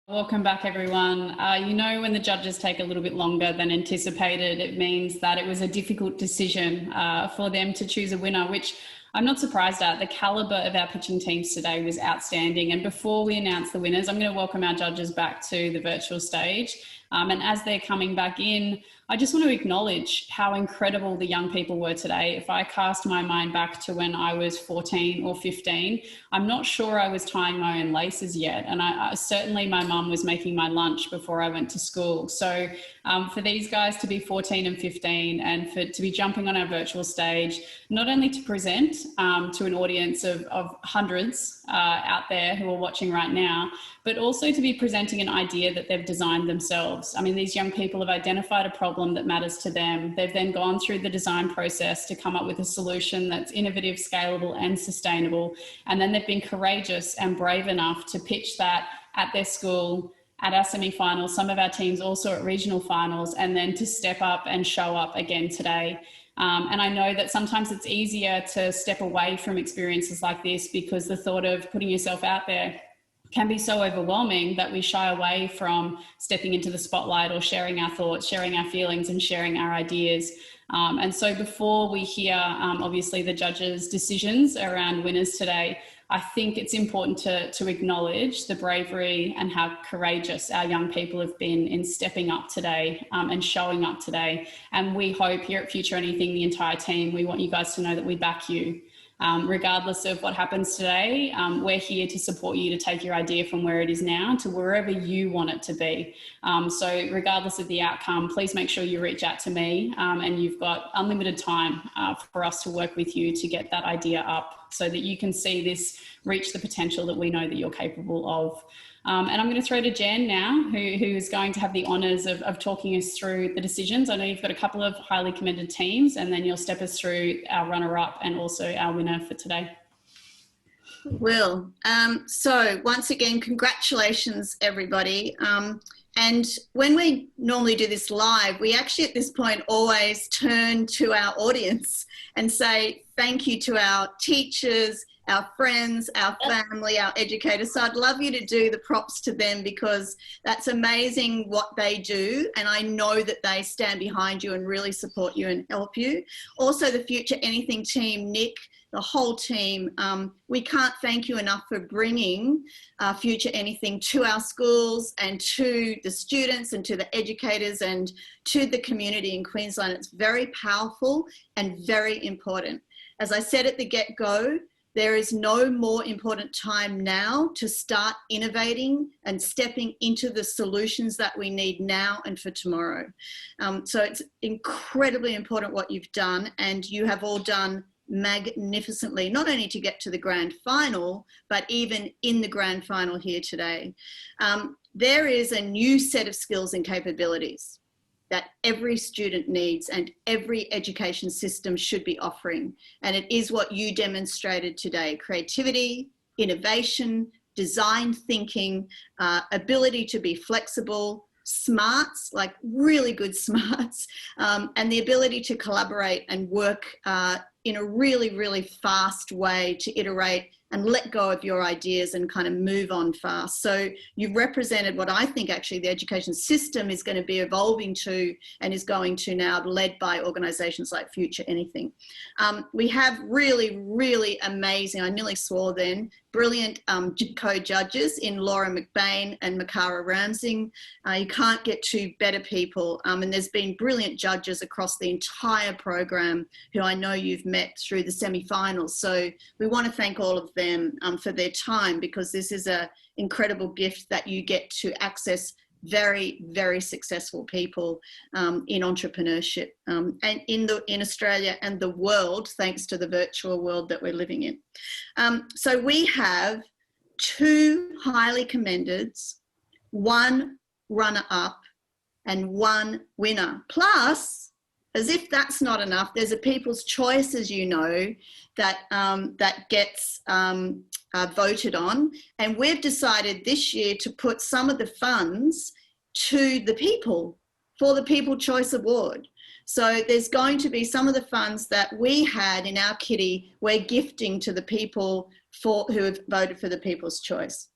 Welcome back, everyone. You know, when the judges take a little bit longer than anticipated, it means that it was a difficult decision for them to choose a winner, which I'm not surprised at. The calibre of our pitching teams today was outstanding. And before we announce the winners, I'm going to welcome our judges back to the virtual stage. And as they're coming back in, I just want to acknowledge how incredible the young people were today. If I cast my mind back to when I was 14 or 15, I'm not sure I was tying my own laces yet. And certainly my mum was making my lunch before I went to school. So for these guys to be 14 and 15 and to be jumping on our virtual stage, not only to present to an audience of hundreds out there who are watching right now, but also to be presenting an idea that they've designed themselves. I mean, these young people have identified a problem that matters to them. They've then gone through the design process to come up with a solution that's innovative, scalable, and sustainable. And then they've been courageous and brave enough to pitch that at their school, at our semi-finals, some of our teams also at regional finals, and then to step up and show up again today. And I know that sometimes it's easier to step away from experiences like this because the thought of putting yourself out there can be so overwhelming that we shy away from stepping into the spotlight or sharing our thoughts, sharing our feelings and sharing our ideas. And so before we hear, obviously, the judges' decisions around winners today, I think it's important to acknowledge the bravery and how courageous our young people have been in stepping up today and showing up today. And we hope here at Future Anything, the entire team, we want you guys to know that we back you. Regardless of what happens today, we're here to support you to take your idea from where it is now to wherever you want it to be. So regardless of the outcome, please make sure you reach out to me and you've got unlimited time for us to work with you to get that idea up so that you can see this reach the potential that we know that you're capable of. And I'm going to throw to Jen now, who is going to have the honours of talking us through the decisions. I know you've got a couple of highly commended teams, and then you'll step us through our runner-up and also our winner for today. Will. So once again, congratulations, everybody. And when we normally do this live, we actually at this point always turn to our audience and say thank you to our teachers, our friends, our family, our educators. So I'd love you to do the props to them because that's amazing what they do. And I know that they stand behind you and really support you and help you. Also the Future Anything team, Nick, the whole team, we can't thank you enough for bringing Future Anything to our schools and to the students and to the educators and to the community in Queensland. It's very powerful and very important. As I said at the get-go, there is no more important time now to start innovating and stepping into the solutions that we need now and for tomorrow. So it's incredibly important what you've done, and you have all done magnificently, not only to get to the grand final, but even in the grand final here today. There is a new set of skills and capabilities that every student needs and every education system should be offering. And it is what you demonstrated today: creativity, innovation, design thinking, ability to be flexible, smarts, like really good smarts, and the ability to collaborate and work in a really, really fast way to iterate and let go of your ideas and kind of move on fast. So you've represented what I think actually the education system is going to be evolving to and is going to now, led by organisations like Future Anything. We have really, really amazing, I nearly swore then, brilliant co-judges in Laura McBain and Makara Ramsing. You can't get two better people. And there's been brilliant judges across the entire program who I know you've met through the semi-finals. So we want to thank all of them for their time, because this is an incredible gift that you get to access very, very successful people in entrepreneurship and in Australia and the world, thanks to the virtual world that we're living in. So we have 2 highly commended, 1 runner-up and 1 winner. Plus, as if that's not enough, there's a People's Choice, as you know, that, that gets voted on. And we've decided this year to put some of the funds to the people for the People's Choice Award. So there's going to be some of the funds that we had in our kitty, we're gifting to the people who have voted for the People's Choice.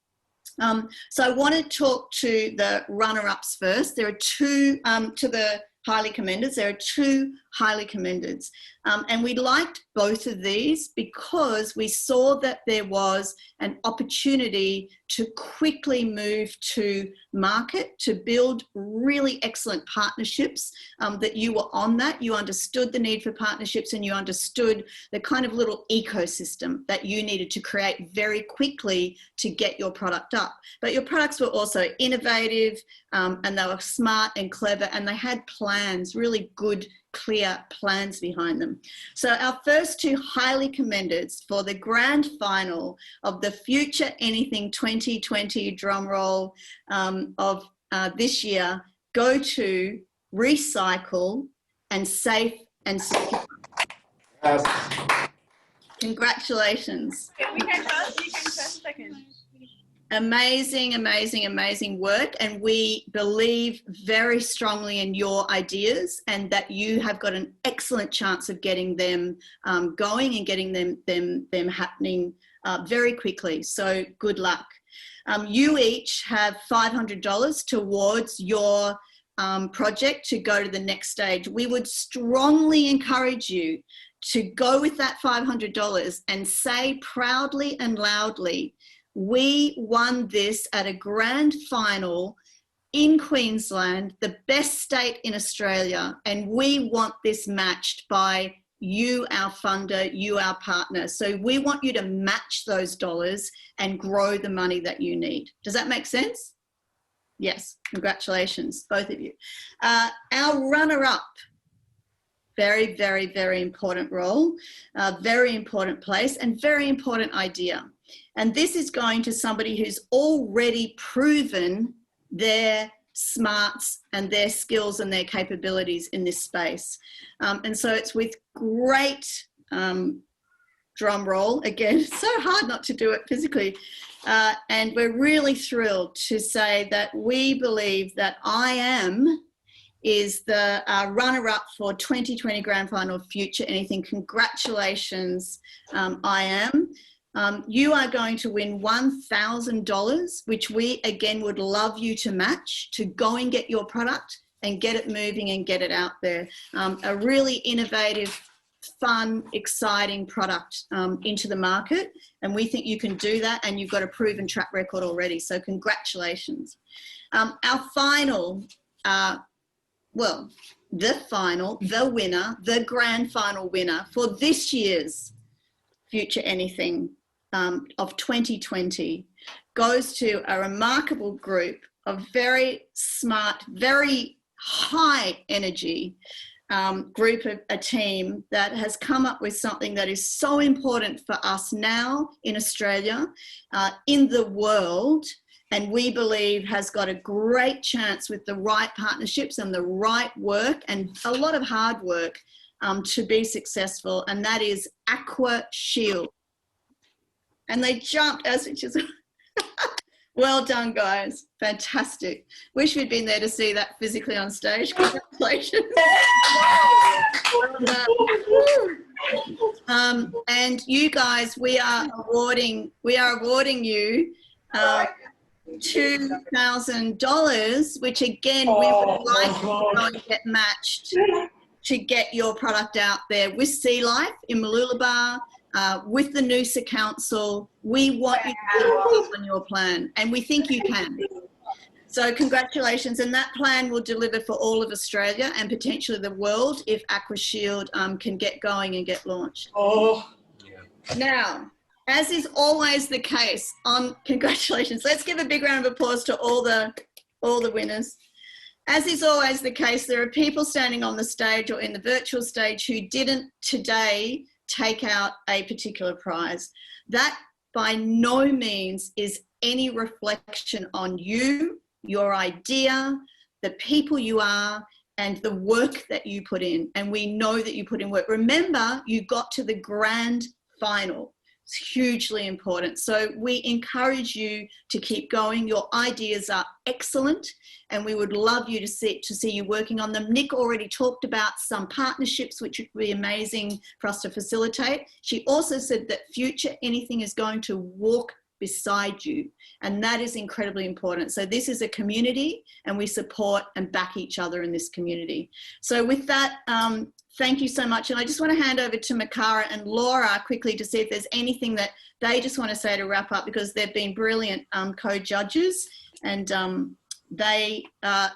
So I want to talk to the runner-ups first. There are 2, to the highly commended. There are 2 highly commended. And we liked both of these because we saw that there was an opportunity to quickly move to market, to build really excellent partnerships, that you were on that. You understood the need for partnerships and you understood the kind of little ecosystem that you needed to create very quickly to get your product up. But your products were also innovative, and they were smart and clever, and they had plans, really good, clear plans behind them. So our first 2 highly commended for the grand final of the Future Anything 2020 drum roll of this year go to Recycle and Safe and Secure. Congratulations. You can first second. Amazing, amazing, amazing work. And we believe very strongly in your ideas and that you have got an excellent chance of getting them going and getting them happening very quickly. So good luck. You each have $500 towards your project to go to the next stage. We would strongly encourage you to go with that $500 and say proudly and loudly, we won this at a grand final in Queensland, the best state in Australia, and we want this matched by you, our funder, you, our partner. So we want you to match those dollars and grow the money that you need. Does that make sense? Yes, congratulations, both of you. Our runner-up, very, very, very important role, very important place, and very important idea. And this is going to somebody who's already proven their smarts and their skills and their capabilities in this space. And so it's with great drum roll, again, it's so hard not to do it physically. And we're really thrilled to say that we believe that I Am is the runner-up for 2020 Grand Final Future Anything. Congratulations, I Am. You are going to win $1,000, which we, again, would love you to match, to go and get your product and get it moving and get it out there. A really innovative, fun, exciting product into the market. And we think you can do that, and you've got a proven track record already. So congratulations. Our final, the winner, the grand final winner for this year's Future Anything of 2020 goes to a remarkable group of very smart, very high energy group of a team that has come up with something that is so important for us now in Australia, in the world, and we believe has got a great chance with the right partnerships and the right work and a lot of hard work to be successful, and that is Aqua Shield. And they jumped as which is well done, guys. Fantastic. Wish we'd been there to see that physically on stage. Congratulations. And you guys, we are awarding you $2,000, which again we would like to go and get matched to get your product out there with Sea Life in Mooloolaba, with the Noosa Council. We want you to build on your plan, and we think you can. So congratulations, and that plan will deliver for all of Australia and potentially the world if Aqua Shield can get going and get launched. Now, as is always the case, congratulations. Let's give a big round of applause to all the all the winners. As is always the case, there are people standing on the stage or in the virtual stage who didn't today take out a particular prize. That by no means is any reflection on you, your idea, the people you are, and the work that you put in. And we know that you put in work. Remember, you got to the grand final. It's hugely important. So we encourage you to keep going. Your ideas are excellent, and we would love you to see you working on them. Nick already talked about some partnerships, which would be amazing for us to facilitate. She also said that Future Anything is going to walk beside you, and that is incredibly important. So this is a community, and we support and back each other in this community. So with that, thank you so much. And I just want to hand over to Makara and Laura quickly to see if there's anything that they just want to say to wrap up, because they've been brilliant co-judges, and they are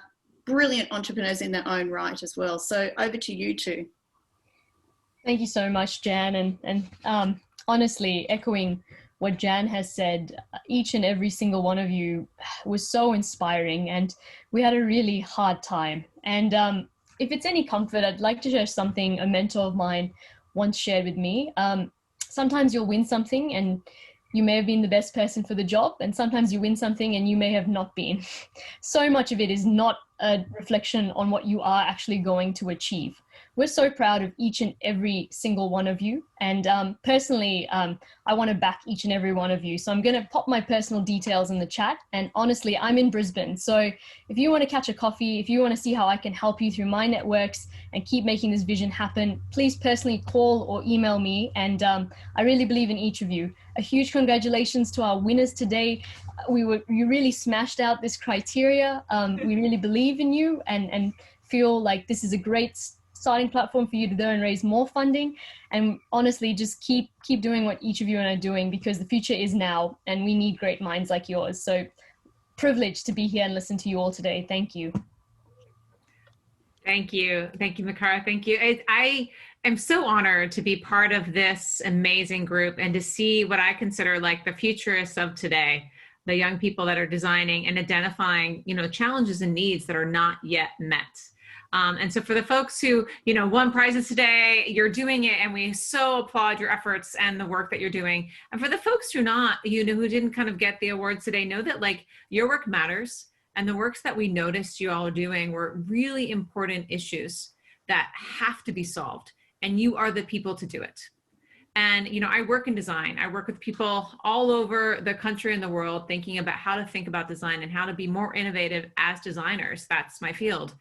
brilliant entrepreneurs in their own right as well. So over to you two. Thank you so much, Jan. And honestly, echoing what Jan has said, each and every single one of you was so inspiring, and we had a really hard time. And if it's any comfort, I'd like to share something a mentor of mine once shared with me. Sometimes you'll win something and you may have been the best person for the job, and sometimes you win something and you may have not been. So much of it is not a reflection on what you are actually going to achieve. We're so proud of each and every single one of you. And personally, I want to back each and every one of you. So I'm going to pop my personal details in the chat. And honestly, I'm in Brisbane. So if you want to catch a coffee, if you want to see how I can help you through my networks and keep making this vision happen, please personally call or email me. And I really believe in each of you. A huge congratulations to our winners today. You really smashed out this criteria. We really believe in you and feel like this is a great starting platform for you to go and raise more funding. And honestly, just keep doing what each of you are doing, because the future is now and we need great minds like yours. So privileged to be here and listen to you all today. Thank you. Thank you. Thank you, Makara. Thank you. I am so honored to be part of this amazing group and to see what I consider like the futurists of today, the young people that are designing and identifying, challenges and needs that are not yet met. And so for the folks who, won prizes today, you're doing it, and we so applaud your efforts and the work that you're doing. And for the folks who who didn't kind of get the awards today, know that like your work matters, and the works that we noticed you all doing were really important issues that have to be solved, and you are the people to do it. And, I work in design. I work with people all over the country and the world thinking about how to think about design and how to be more innovative as designers. That's my field.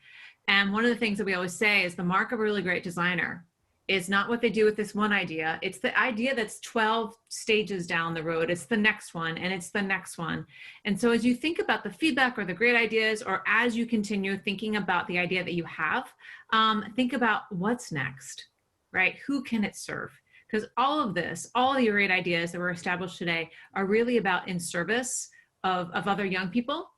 And one of the things that we always say is the mark of a really great designer is not what they do with this one idea. It's the idea that's 12 stages down the road. It's the next one, and it's the next one. And so as you think about the feedback or the great ideas, or as you continue thinking about the idea that you have, think about what's next, right? Who can it serve? Because all of this, all the great ideas that were established today are really about in service of other young people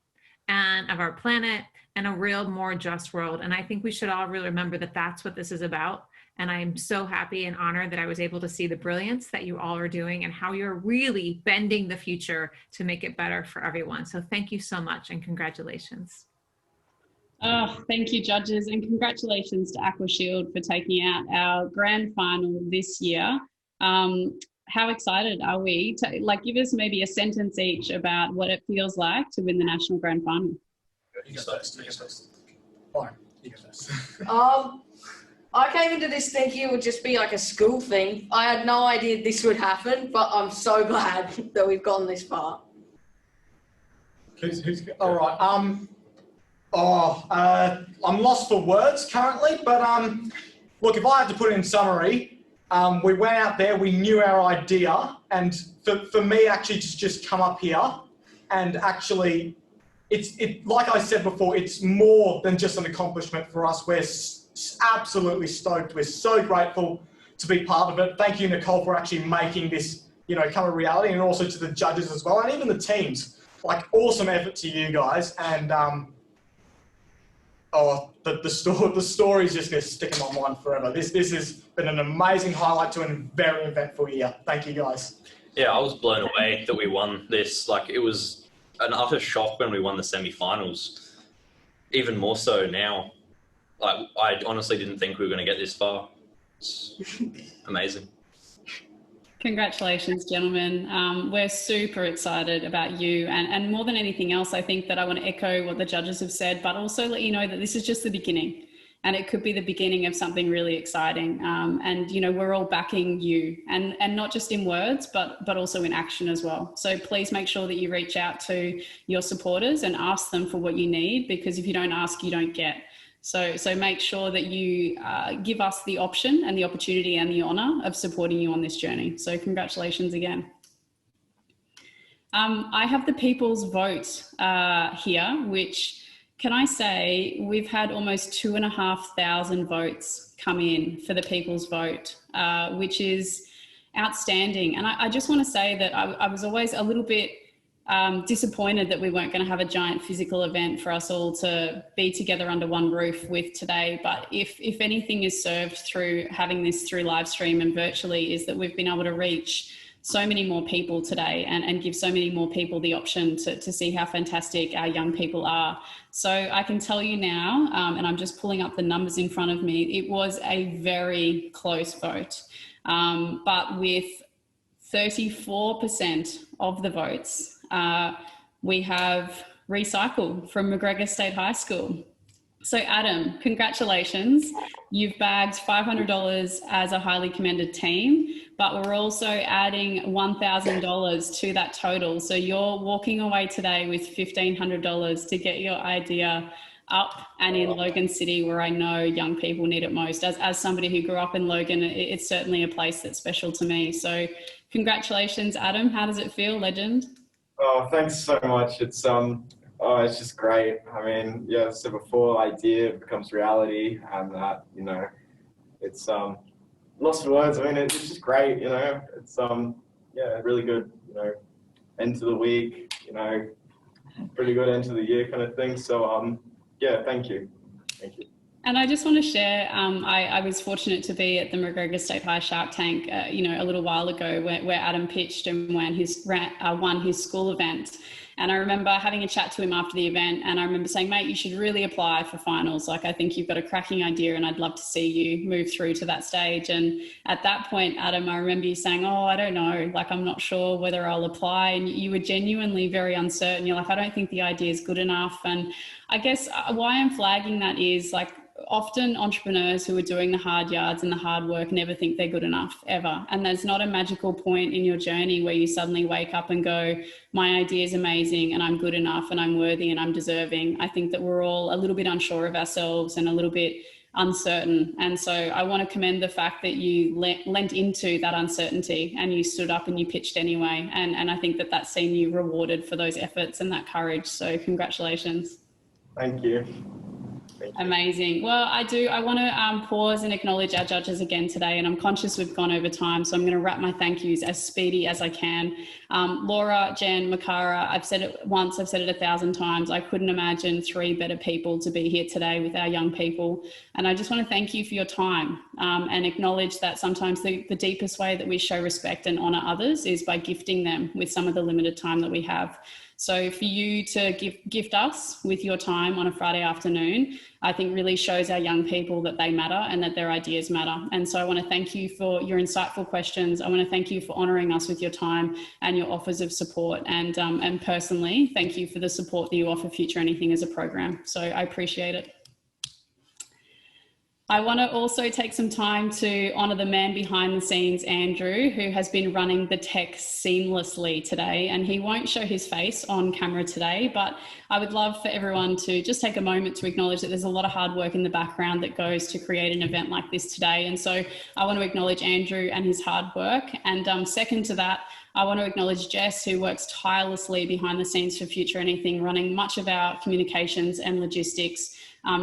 and of our planet and a real more just world. And I think we should all really remember that that's what this is about. And I'm so happy and honored that I was able to see the brilliance that you all are doing and how you're really bending the future to make it better for everyone. So thank you so much and congratulations. Oh, thank you, judges, and congratulations to Aqua Shield for taking out our grand final this year. How excited are we to give us maybe a sentence each about what it feels like to win the national grand final? You go first. Fine, you go first. I came into this thinking it would just be like a school thing. I had no idea this would happen, but I'm so glad that we've gone this far. All right. I'm lost for words currently, but look, if I had to put it in summary, we went out there, we knew our idea, and for me actually to just come up here and actually, like I said before, it's more than just an accomplishment for us. We're absolutely stoked. We're so grateful to be part of it. Thank you, Nicole, for actually making this, come a reality, and also to the judges as well, and even the teams. Awesome effort to you guys, and the story's just going to stick in my mind forever. This has been an amazing highlight to a very eventful year. Thank you, guys. Yeah, I was blown away that we won this. It was an utter shock when we won the semi-finals. even more so now. Like, I honestly didn't think we were going to get this far. It's amazing. Congratulations, gentlemen. We're super excited about you. And more than anything else, I think that I want to echo what the judges have said, but also let you know that this is just the beginning. And it could be the beginning of something really exciting. And, you know, we're all backing you, and not just in words, but also in action as well. So please make sure that you reach out to your supporters and ask them for what you need, because if you don't ask, you don't get. So make sure that you give us the option and the opportunity and the honour of supporting you on this journey. So congratulations again. I have the people's vote here, which, can I say, we've had almost 2,500 votes come in for the people's vote, which is outstanding. And I just want to say that I was always a little bit disappointed that we weren't going to have a giant physical event for us all to be together under one roof with today. But if anything is served through having this through live stream and virtually, is that we've been able to reach so many more people today and give so many more people the option to see how fantastic our young people are. So I can tell you now, and I'm just pulling up the numbers in front of me, it was a very close vote, but with 34% of the votes, we have recycled from McGregor State High School. So Adam, congratulations. You've bagged $500 as a highly commended team, but we're also adding $1,000 to that total. So you're walking away today with $1,500 to get your idea up and in Logan City, where I know young people need it most. As somebody who grew up in Logan, it's certainly a place that's special to me. So congratulations, Adam. How does it feel, legend? Oh, thanks so much. It's just great. I mean, yeah, as I said before, idea becomes reality, and that, you know, it's lost for words. I mean, it's just great. You know, it's yeah, really good. You know, end to the week. You know, pretty good end to the year kind of thing. So yeah, thank you. Thank you. And I just want to share, I was fortunate to be at the McGregor State High Shark Tank, you know, a little while ago where Adam pitched and won his school event. And I remember having a chat to him after the event, and I remember saying, mate, you should really apply for finals. Like, I think you've got a cracking idea and I'd love to see you move through to that stage. And at that point, Adam, I remember you saying, oh, I don't know, like, I'm not sure whether I'll apply. And you were genuinely very uncertain. You're like, I don't think the idea is good enough. And I guess why I'm flagging that is, like, often entrepreneurs who are doing the hard yards and the hard work never think they're good enough, ever. And there's not a magical point in your journey where you suddenly wake up and go, my idea is amazing and I'm good enough and I'm worthy and I'm deserving. I think that we're all a little bit unsure of ourselves and a little bit uncertain. And so I want to commend the fact that you lent into that uncertainty and you stood up and you pitched anyway. And I think that that's seen you rewarded for those efforts and that courage. So congratulations. Thank you. Amazing. Well, I want to pause and acknowledge our judges again today, and I'm conscious we've gone over time, so I'm going to wrap my thank yous as speedy as I can. Laura, Jen, Makara, I've said it once, I've said it 1,000 times. I couldn't imagine 3 better people to be here today with our young people. And I just want to thank you for your time and acknowledge that sometimes the deepest way that we show respect and honour others is by gifting them with some of the limited time that we have. So for you to gift us with your time on a Friday afternoon, I think really shows our young people that they matter and that their ideas matter. And so I want to thank you for your insightful questions. I want to thank you for honouring us with your time and your offers of support. And personally, thank you for the support that you offer Future Anything as a program. So I appreciate it. I want to also take some time to honour the man behind the scenes, Andrew, who has been running the tech seamlessly today, and he won't show his face on camera today, but I would love for everyone to just take a moment to acknowledge that there's a lot of hard work in the background that goes to create an event like this today. And so I want to acknowledge Andrew and his hard work. And second to that, I want to acknowledge Jess, who works tirelessly behind the scenes for Future Anything, running much of our communications and logistics.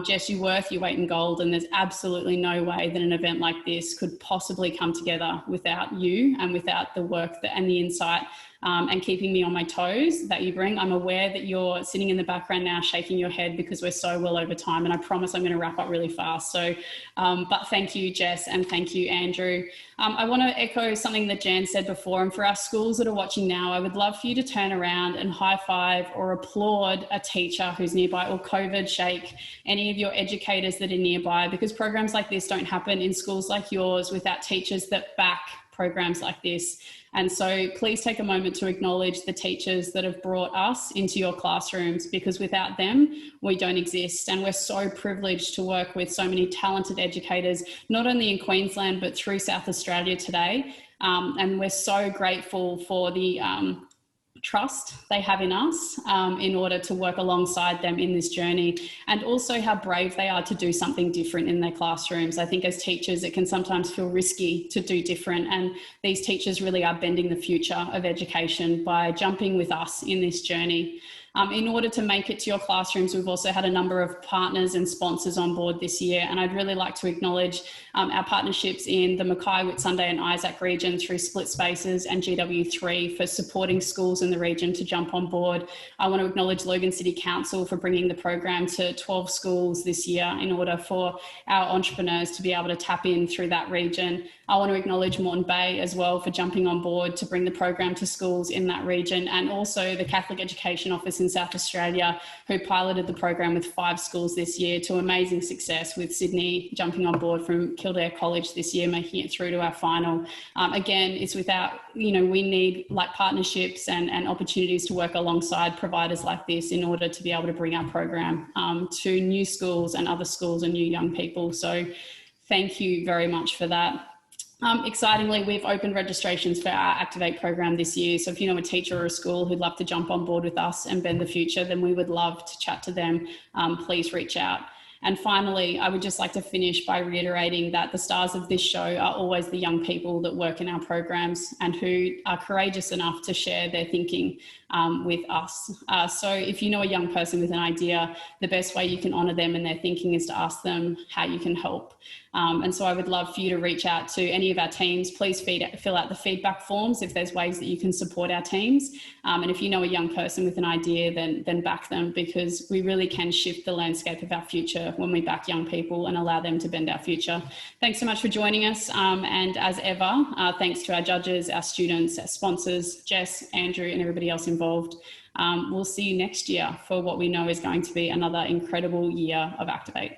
Jess, you're worth your weight in gold, and there's absolutely no way that an event like this could possibly come together without you and without the work and the insight and keeping me on my toes that you bring. I'm aware that you're sitting in the background now shaking your head because we're so well over time, and I promise I'm going to wrap up really fast. So, but thank you, Jess, and thank you, Andrew. I want to echo something that Jan said before, and for our schools that are watching now, I would love for you to turn around and high five or applaud a teacher who's nearby, or COVID shake any of your educators that are nearby, because programs like this don't happen in schools like yours without teachers that back programs like this. And so please take a moment to acknowledge the teachers that have brought us into your classrooms, because without them, we don't exist. And we're so privileged to work with so many talented educators, not only in Queensland, but through South Australia today. And we're so grateful for the trust they have in us in order to work alongside them in this journey, and also how brave they are to do something different in their classrooms. I think as teachers, it can sometimes feel risky to do different, and these teachers really are bending the future of education by jumping with us in this journey. In order to make it to your classrooms, we've also had a number of partners and sponsors on board this year, and I'd really like to acknowledge our partnerships in the Mackay, Whitsunday and Isaac region through Split Spaces and GW3 for supporting schools in the region to jump on board. I want to acknowledge Logan City Council for bringing the program to 12 schools this year in order for our entrepreneurs to be able to tap in through that region. I want to acknowledge Moreton Bay as well for jumping on board to bring the program to schools in that region, and also the Catholic Education Office in South Australia, who piloted the program with 5 schools this year to amazing success, with Sydney jumping on board from Kildare College this year, making it through to our final. Again, it's without, we need like partnerships and opportunities to work alongside providers like this in order to be able to bring our program to new schools and other schools and new young people. So thank you very much for that. Excitingly, we've opened registrations for our Activate program this year. So if you know a teacher or a school who'd love to jump on board with us and bend the future, then we would love to chat to them. Please reach out. And finally, I would just like to finish by reiterating that the stars of this show are always the young people that work in our programs and who are courageous enough to share their thinking with us. So if you know a young person with an idea, the best way you can honour them and their thinking is to ask them how you can help. And so I would love for you to reach out to any of our teams. Please fill out the feedback forms if there's ways that you can support our teams. And if you know a young person with an idea, then back them, because we really can shift the landscape of our future when we back young people and allow them to bend our future. Thanks so much for joining us. And as ever, thanks to our judges, our students, our sponsors, Jess, Andrew, and everybody else involved. We'll see you next year for what we know is going to be another incredible year of Activate.